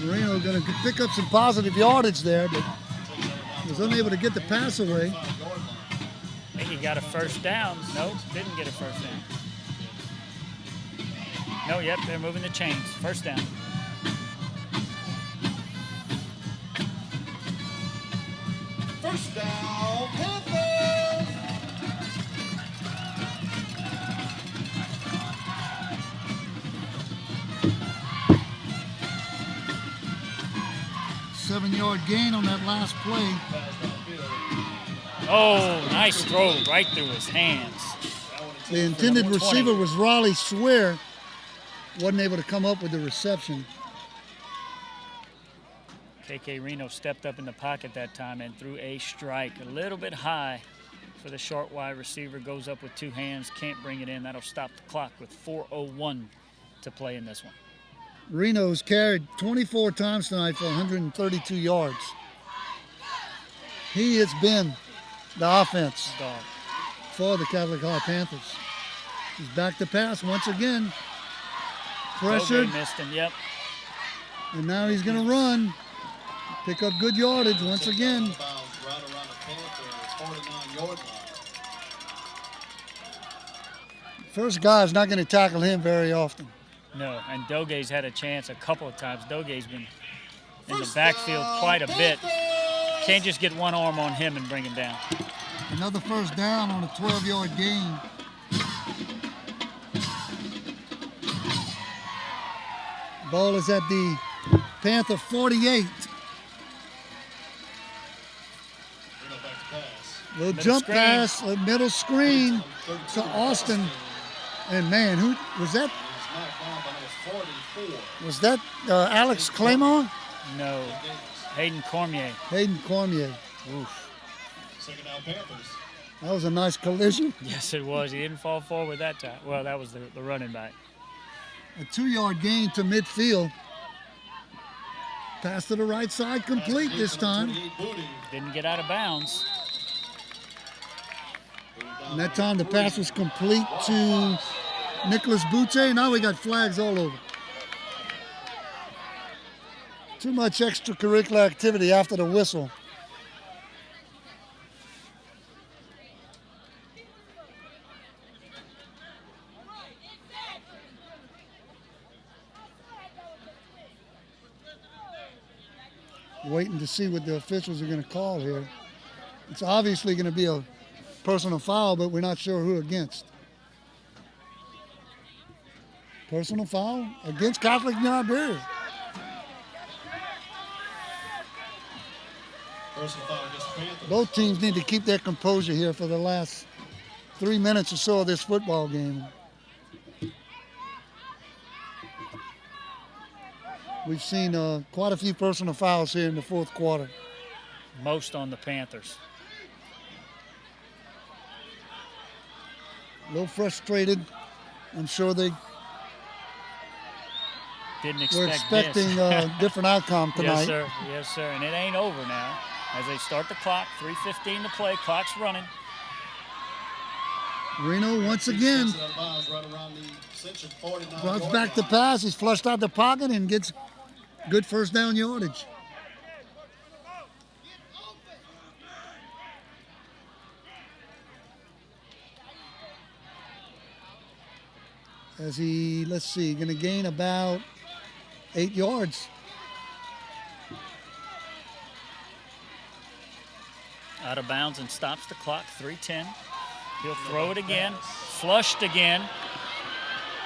Moreno going to pick up some positive yardage there, but was unable to get the pass away. 5-yard line. I think he got a first down. Nope, didn't get a first down. No, yep, they're moving the chains. First down. First down, Panthers. Seven-yard gain on that last play. Pass downfield. Oh, nice throw right through his hands. That one The intended number 20. receiver was Raleigh Swear. Wasn't able to come up with the reception. KK Reno stepped up in the pocket that time and threw a strike. A little bit high for the short wide receiver. Goes up with 2 hands, can't bring it in. That'll stop the clock with 4:01 to play in this one. Reno's carried 24 times tonight for 132 yards. He has been the offense Dog. for the Catholic High Panthers. He's back to pass once again. Pressured, Kobe missed him, yep. and now he's going to run. Pick up good yardage once again. out of bounds right around the Panther 49-yard line. First guy's not going to tackle him very often. No, and Doge's had a chance a couple of times. Doge's been in the backfield quite a bit. Can't just get one arm on him and bring him down. Another first down on a 12-yard gain. Ball is at the Panther 48. Reno back to pass. Little Middle jump screen. pass, a middle screen to Austin. And man, who was that? knocked down by number 44. Was that Alex Claymore? No, Hayden Cormier. Hayden Cormier. Oof. Second down, Panthers. That was a nice collision. Yes, it was. He didn't fall forward that time. Well, that was the running back. A 2-yard gain to midfield. Pass to the right side, complete this time. Didn't get out of bounds. And that time the pass was complete to Nicholas Butte. Now we got flags all over. Too much extracurricular activity after the whistle. Waiting to see what the officials are going to call here. It's obviously going to be a personal foul, but we're not sure who against. Personal foul against Catholic Iberia. Personal foul against the Panthers. Both teams need to keep their composure here for the last 3 minutes or so of this football game. We've seen quite a few personal fouls here in the fourth quarter. Most on the Panthers. A little frustrated. I'm sure they Didn't were expect expecting this. a different outcome tonight. Yes, sir. Yes, sir. And it ain't over now. As they start the clock, 3:15 to play, clock's running. Reno once again drops back the pass. He's flushed out the pocket and gets good first down yardage. As he, let's see, going to gain about 8 yards. Out of bounds and stops the clock, 3:10. He'll throw it again, flushed again,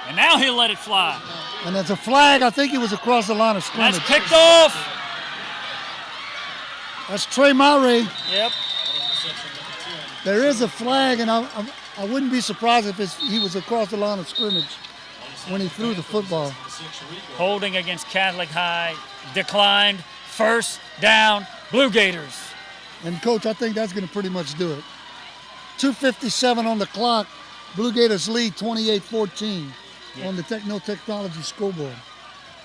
and now he'll let it fly. And that's a flag. I think he was across the line of scrimmage. That's picked off. That's Trey Murray. Yep. There is a flag, and I wouldn't be surprised if he was across the line of scrimmage when he threw the football. Holding against Catholic High, declined, first down, Blue Gators. And, Coach, I think that's going to pretty much do it. 2:57 on the clock. Blue Gators lead 28-14 on the Technology scoreboard.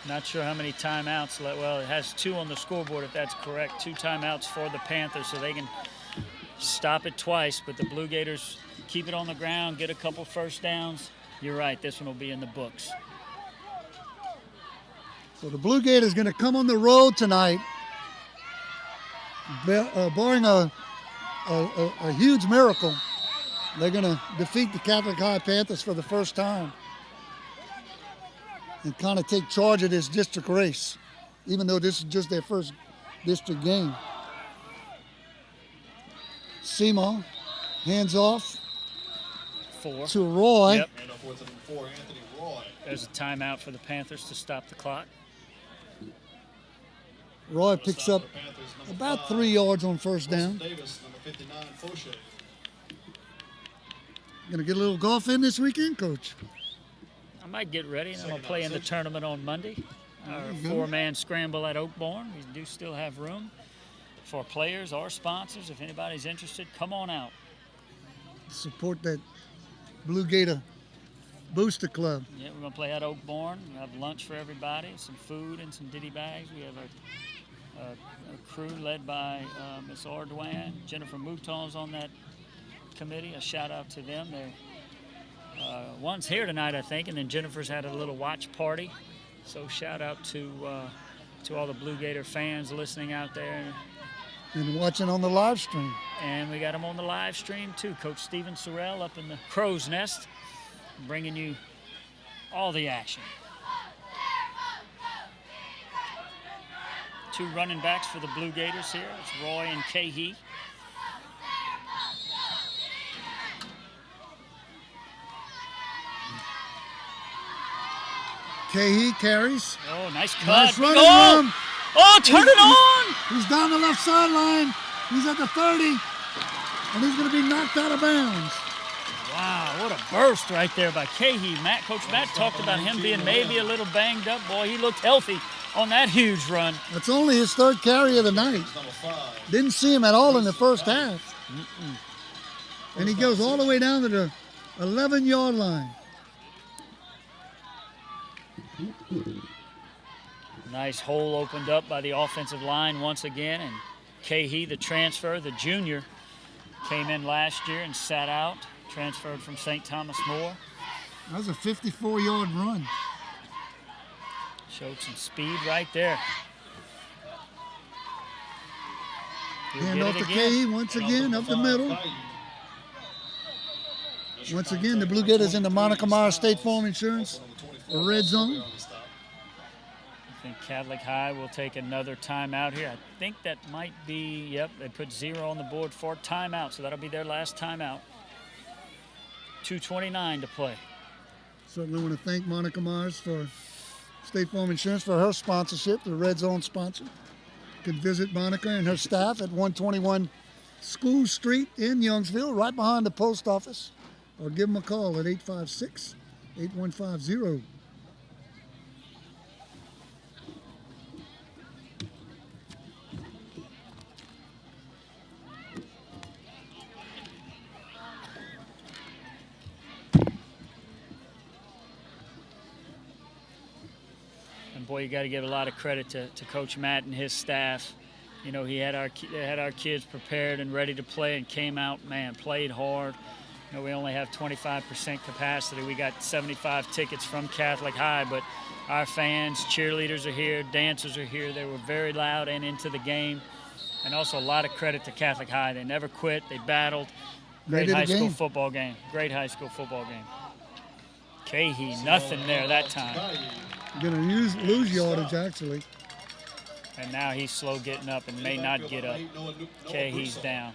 Not sure how many timeouts. Well, it has 2 on the scoreboard, if that's correct. 2 timeouts for the Panthers, so they can stop it twice. But the Blue Gators keep it on the ground, get a couple first downs. You're right, this one will be in the books. So the Blue Gators going to come on the road tonight, barring a huge miracle. They're going to defeat the Catholic High Panthers for the first time and kind of take charge of this district race, even though this is just their first district game. Seymour, hands off 4. to Roy. Yep. And up with number 4, Anthony Roy. There's a timeout for the Panthers to stop the clock. Roy picks up about 3 yards on first down. Davis, number 59, Fauché. Gonna get a little golf in this weekend, Coach. I might get ready, and I'm going to play in the tournament on Monday. Our you go. 4-man scramble at Oakbourne. We do still have room for players or sponsors. If anybody's interested, come on out. Support that Blue Gator Booster Club. Yeah, we're going to play at Oakbourne. We have lunch for everybody, some food and some ditty bags. We have a crew led by Miss Ordwan. Jennifer Mouton's on that committee. A shout out to them. They're one's here tonight, I think, and then Jennifer's had a little watch party. So shout out to all the Blue Gator fans listening out there. And watching on the live stream. And we got them on the live stream too. Coach Steven Sorrell up in the crow's nest, bringing you all the action. 2 running backs for the Blue Gators here. It's Roy and Cahey. Cahey carries. Oh, nice cut. Nice Big running hole. room. Oh, turn it on. He's down the left sideline. He's at the 30. And he's going to be knocked out of bounds. Wow, what a burst right there by Cahey. Coach Matt talked about him being maybe a little banged up. Boy, he looked healthy on that huge run. That's only his third carry of the night. Number 5. Didn't see him at all in the first half. And he goes all the way down to the 11-yard line. Nice hole opened up by the offensive line once again. And Cahey, the transfer, the junior, came in last year and sat out. Transferred from St. Thomas More. That was a 54-yard run. Showed some speed right there. He'll Hand get off it to again. Cahey once again up the middle. Once again, the Blue Gators in the Monica Myers State Farm Insurance, the red zone. I think Catholic High will take another timeout here. I think that might be, yep, they put 0 on the board for timeout, so that'll be their last timeout. 2:29 to play. Certainly want to thank Monica Myers for State Farm Insurance for her sponsorship, the red zone sponsor. You can visit Monica and her staff at 121 School Street in Youngsville, right behind the post office, or give them a call at 856-8150. And boy, you got to give a lot of credit to Coach Matt and his staff. You know, they had our kids prepared and ready to play and came out, man, played hard. You know, we only have 25% capacity. We got 75 tickets from Catholic High, but our fans, cheerleaders are here, dancers are here. They were very loud and into the game. And also a lot of credit to Catholic High. They never quit. They battled. Great high school football game. Great high school football game. Cahey, nothing there that time. Going to lose yardage, actually. And now he's slow getting up and may not get up. Cahey's down.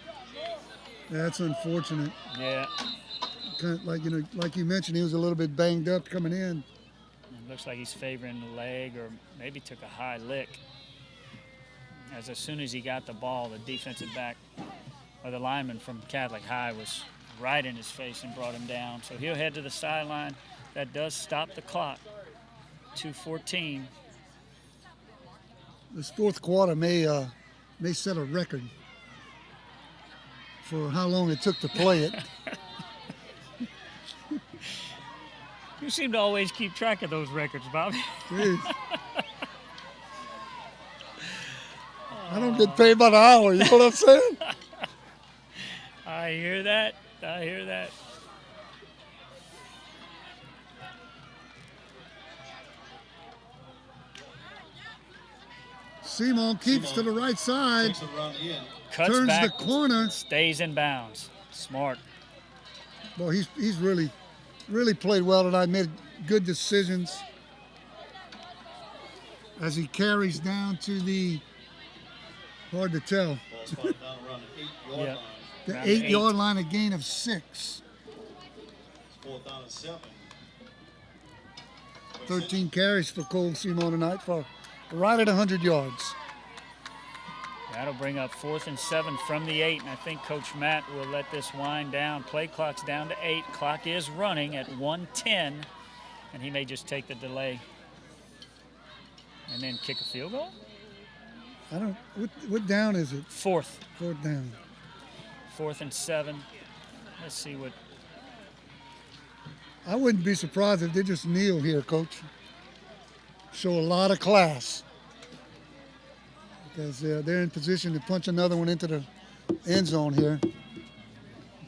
That's unfortunate. Yeah. Kind of like you mentioned, he was a little bit banged up coming in. It looks like he's favoring the leg or maybe took a high lick. As soon as he got the ball, the defensive back or the lineman from Catholic High was right in his face and brought him down. So he'll head to the sideline. That does stop the clock. 2:14. This fourth quarter may set a record for how long it took to play it. You seem to always keep track of those records, Bobby. Jeez. I don't get paid by the hour, you know what I'm saying? I hear that. I hear that. Simon keeps to the right side, Takes it around the end. Cuts turns back, the corner. stays in bounds. Smart. Boy, he's really played well tonight, made good decisions as he carries down to the, hard to tell, Ball spotted down around the 8-yard Yep. line. the Around 8-yard line, a gain of 6. It's 4th down and 7. 13 carries for Cole Simon tonight for right at 100 yards. That'll bring up 4th and 7 from the 8, and I think Coach Matt will let this wind down. Play clock's down to 8. Clock is running at 1:10, and he may just take the delay and then kick a field goal. What down is it? 4th. Fourth down. 4th and 7. Let's see what. I wouldn't be surprised if they just kneel here, Coach. Show a lot of class. Because they're in position to punch another one into the end zone here.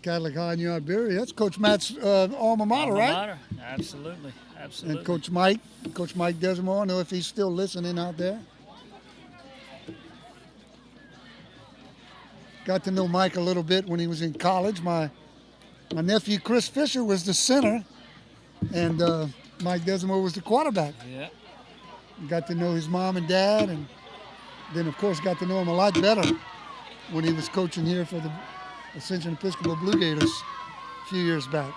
Catholic High New Iberia. That's Coach Matt's alma mater, right? Mater. Absolutely. Absolutely. And Coach Mike Desmore. I know if he's still listening out there. Got to know Mike a little bit when he was in college. My nephew Chris Fisher was the center, and Mike Desmore was the quarterback. Yeah. Got to know his mom and dad, and then of course got to know him a lot better when he was coaching here for the Ascension Episcopal Blue Gators a few years back.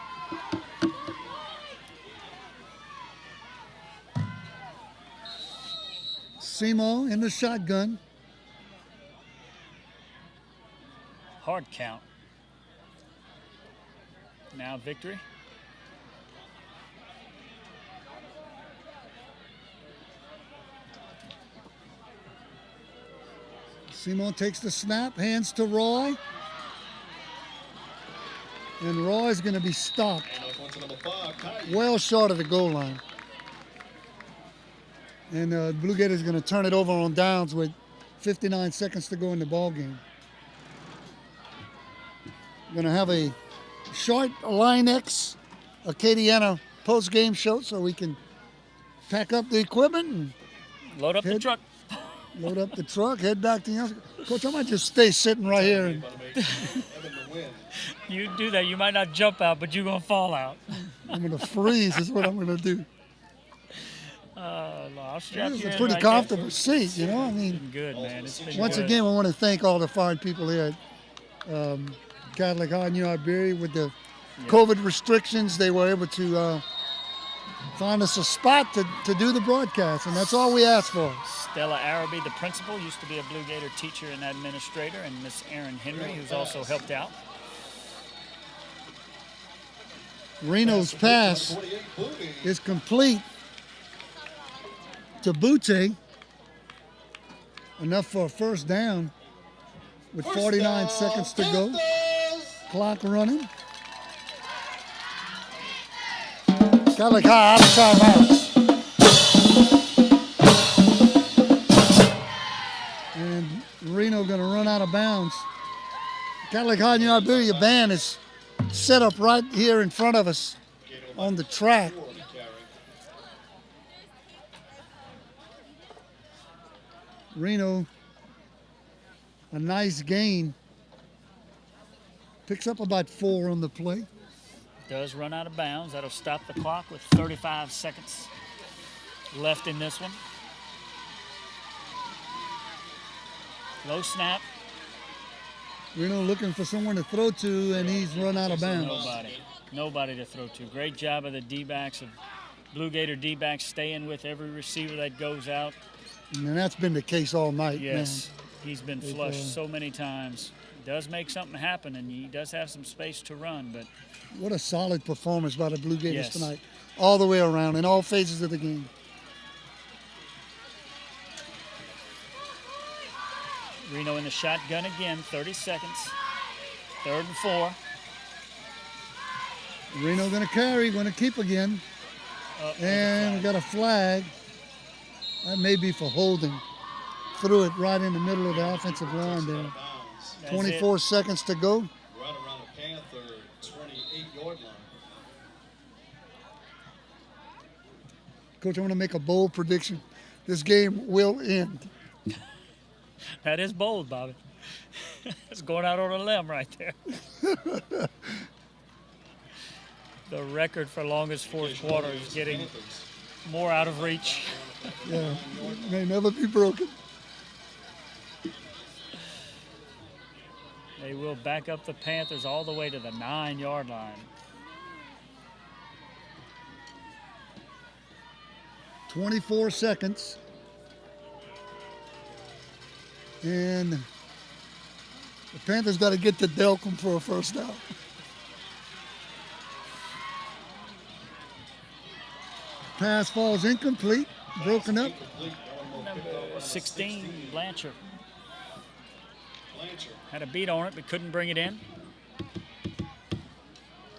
Simo in the shotgun. Hard count. Now victory. Simon takes the snap, hands to Roy. And Roy's going to be stopped Going to number 5, Caillou. well short of the goal line. And Blue Gators going to turn it over on downs with 59 seconds to go in the ball game. Going to have a short Line X Acadiana post-game show so we can pack up the equipment and Load up the Hit. truck. load up the truck, head back to Youngstown. Coach, I might just stay sitting right here. And About to make Evan the win. You do that, you might not jump out, but you're going to fall out. I'm going to freeze is what I'm going to do. No, I'll strap This you is a in pretty right comfortable seat, you know? I mean, there. Good, man. It's been once good. again, I want to thank all the fine people here at Catholic High New Iberia. With the COVID restrictions, they were able to find us a spot to do the broadcast, and that's all we asked for. Stella Araby, the principal, used to be a Blue Gator teacher and administrator, and Miss Erin Henry, who's also helped out. Reno's pass 28 Booty. is complete to Butte. Enough for a first down with 49 seconds to go. Clock running. Catholic High out of timeouts. And Reno going to run out of bounds. Catholic High New Iberia band is set up right here in front of us on the track. Reno, a nice gain. Picks up about 4 on the play. Does run out of bounds. That'll stop the clock with 35 seconds left in this one. Low snap. Reno looking for someone to throw to, and he's run out of bounds. Nobody to throw to. Great job of the D-backs, of Blue Gator D-backs, staying with every receiver that goes out. And that's been the case all night, Yes, he's been They've, flushed so many times. Does make something happen, and he does have some space to run, but man. What a solid performance by the Blue Gators Yes. tonight. All the way around, in all phases of the game. Reno in the shotgun again, 30 seconds. 3rd and 4. Reno going to carry, going to keep again. And we got a flag. That may be for holding. Threw it right in the middle of the offensive line there. Bounds. That's 24 seconds to go. Right around the Panther 28-yard line. Coach, I want to make a bold prediction. This game will end. That is bold, Bobby. It's going out on a limb right there. The record for longest fourth quarter is getting more out of reach. Yeah, may never be broken. They will back up the Panthers all the way to the 9-yard line. 24 seconds. And the Panthers got to get to Delcom for a first down. Pass falls incomplete, broken up. Incomplete. That one more Number picked up. 16, Blanchard. Blanchard. Had a beat on it, but couldn't bring it in.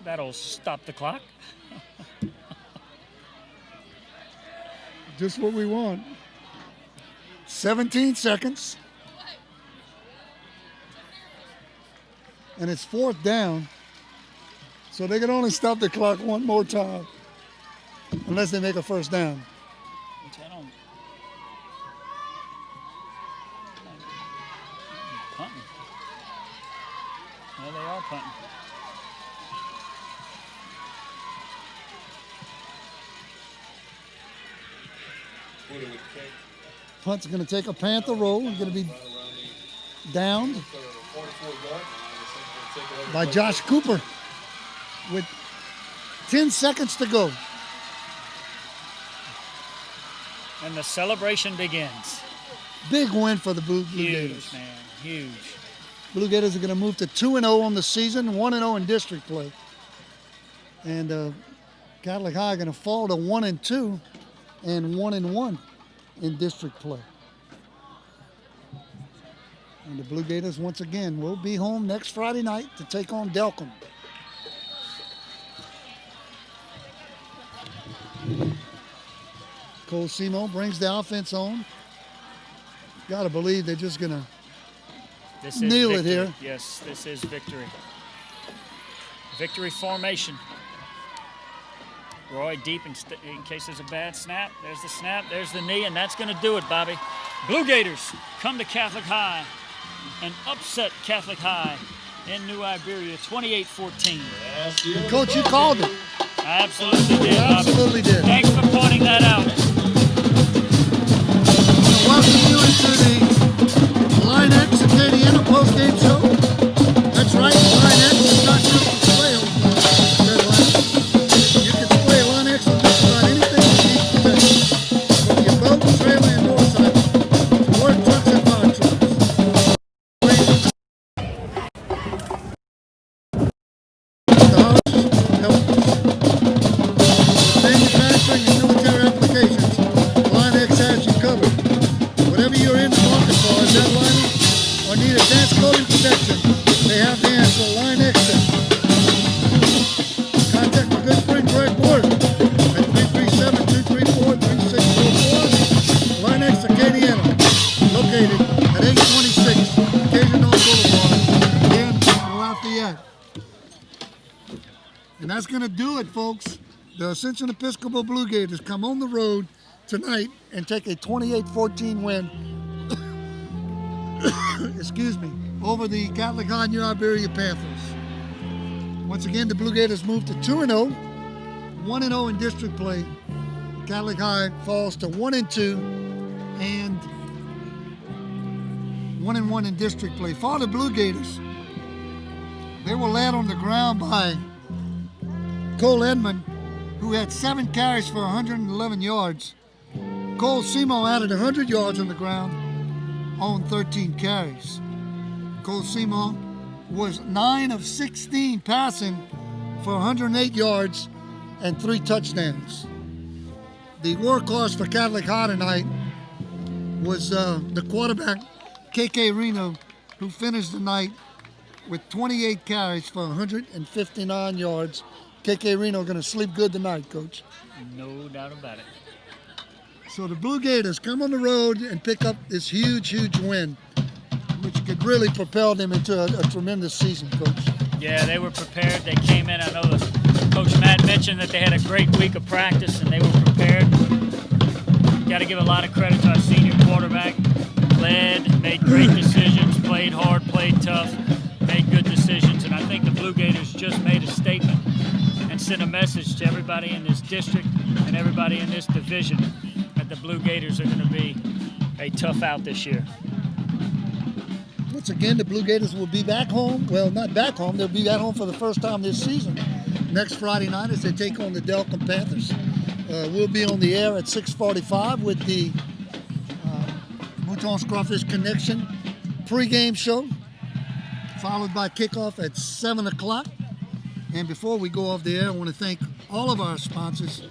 That'll stop the clock. Just what we want. 17 seconds. And it's 4th down. So they can only stop the clock one more time. Unless they make a first down. Which I don't. Punting. Well, they are punting. Booty with the kick. Punt's going to take a Panther roll. Going to be Right around the downed 44-yard line. It's gonna take it over by the Josh Cooper with 10 seconds to go. And the celebration begins. Big win for the Blue Huge, Gators. man. Huge. Blue Gators are going to move to 2-0 on the season, 1-0 in district play. And Catholic High going to fall to 1-2 and 1-1 in district play. And the Blue Gators, once again, will be home next Friday night to take on Delcom. Cole Simo brings the offense on. Got to believe they're just going to kneel it here. Yes, this is victory. Victory formation. Roy deep in case there's a bad snap. There's the snap, there's the knee, and that's going to do it, Bobby. Blue Gators come to Catholic High and upset Catholic High in New Iberia, 28-14. And Coach, you called it. I absolutely did, Bobby. Absolutely did. Thanks for pointing that out. Welcome you into the Line X Acadiana post-game show. That's right, Line X is not just for sale. You can play Line X on just about anything you need today. From your boat, trailer, and motorcycle, to work trucks and fire trucks. Manufacturing and military applications, Line X has you covered. Whatever you're in the market for, is that liner or need advanced coating protection, they have the answer. Line X. Contact my good friend Greg Ward at 337-234-3644. Line X Acadiana, located at 826 Acadian Boulevard in Lafayette. And that's going to do it, folks. The Ascension Episcopal Blue Gators come on the road tonight and take a 28-14 win excuse me, over the Catholic High New Iberia Panthers. Once again, the Blue Gators move to 2-0, 1-0 in district play. Catholic High falls to 1-2 and 1-1 in district play. For the Blue Gators, they were led on the ground by Cole Edmond, who had 7 carries for 111 yards. Cole Simo added 100 yards on the ground on 13 carries. Cole Simo was 9 of 16 passing for 108 yards and 3 touchdowns. The workhorse for Catholic High tonight was the quarterback, KK Reno, who finished the night with 28 carries for 159 yards. KK Reno going to sleep good tonight, Coach. No doubt about it. So the Blue Gators come on the road and pick up this huge win, which could really propel them into a tremendous season, Coach. Yeah, they were prepared. They came in. I know Coach Matt mentioned that they had a great week of practice and they were prepared. Got to give a lot of credit to our senior quarterback. Led, made great decisions, played hard, played tough, made good decisions. And I think the Blue Gators just made a statement and sent a message to everybody in this district and everybody in this division that the Blue Gators are going to be a tough out this year. Once again, the Blue Gators will be back home. Well, not back home. They'll be at home for the first time this season. Next Friday night as they take on the Delcom Panthers. We'll be on the air at 6:45 with the Mouton's Crawfish Connection pregame show, followed by kickoff at 7 o'clock. And before we go off the air, I want to thank all of our sponsors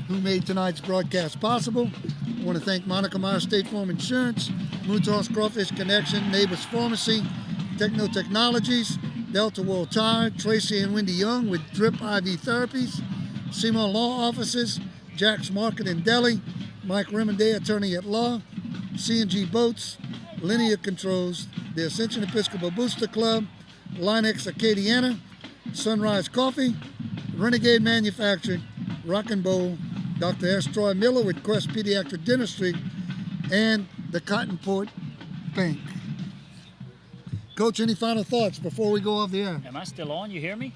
who made tonight's broadcast possible. I want to thank Monica Meyer State Farm Insurance, Mouton's Crawfish Connection, Neighbors Pharmacy, Techno Technologies, Delta World Tire, Tracy and Wendy Young with Drip IV Therapies, Simon Law Offices, Jack's Market and Deli, Mike Remonday, Attorney at Law, C&G Boats, Linear Controls, the Ascension Episcopal Booster Club, Line X Acadiana, Sunrise Coffee, Renegade Manufacturing, Rock and Bowl, Dr. S. Troy Miller with Quest Pediatric Dentistry, and the Cotton Port Bank. Coach, any final thoughts before we go off the air? Am I still on? You hear me?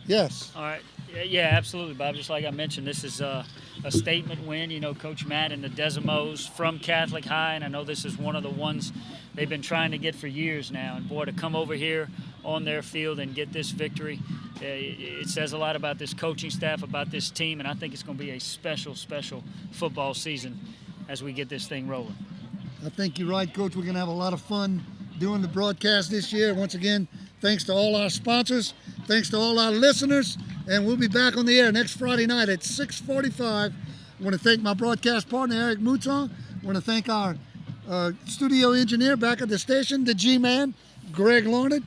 Yes. All right. Yeah, absolutely, Bob. Just like I mentioned, this is a statement win. You know, Coach Matt and the Desimos from Catholic High, and I know this is one of the ones they've been trying to get for years now. And, boy, to come over here on their field and get this victory, it says a lot about this coaching staff, about this team, and I think it's going to be a special, special football season as we get this thing rolling. I think you're right, Coach. We're going to have a lot of fun doing the broadcast this year. Once again, thanks to all our sponsors, thanks to all our listeners, and we'll be back on the air next Friday night at 6:45. I want to thank my broadcast partner, Eric Mouton. I want to thank our studio engineer back at the station, the G-Man, Greg Lornan.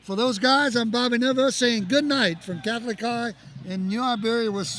For those guys, I'm Bobby Nova saying good night from Catholic High in New Iberia,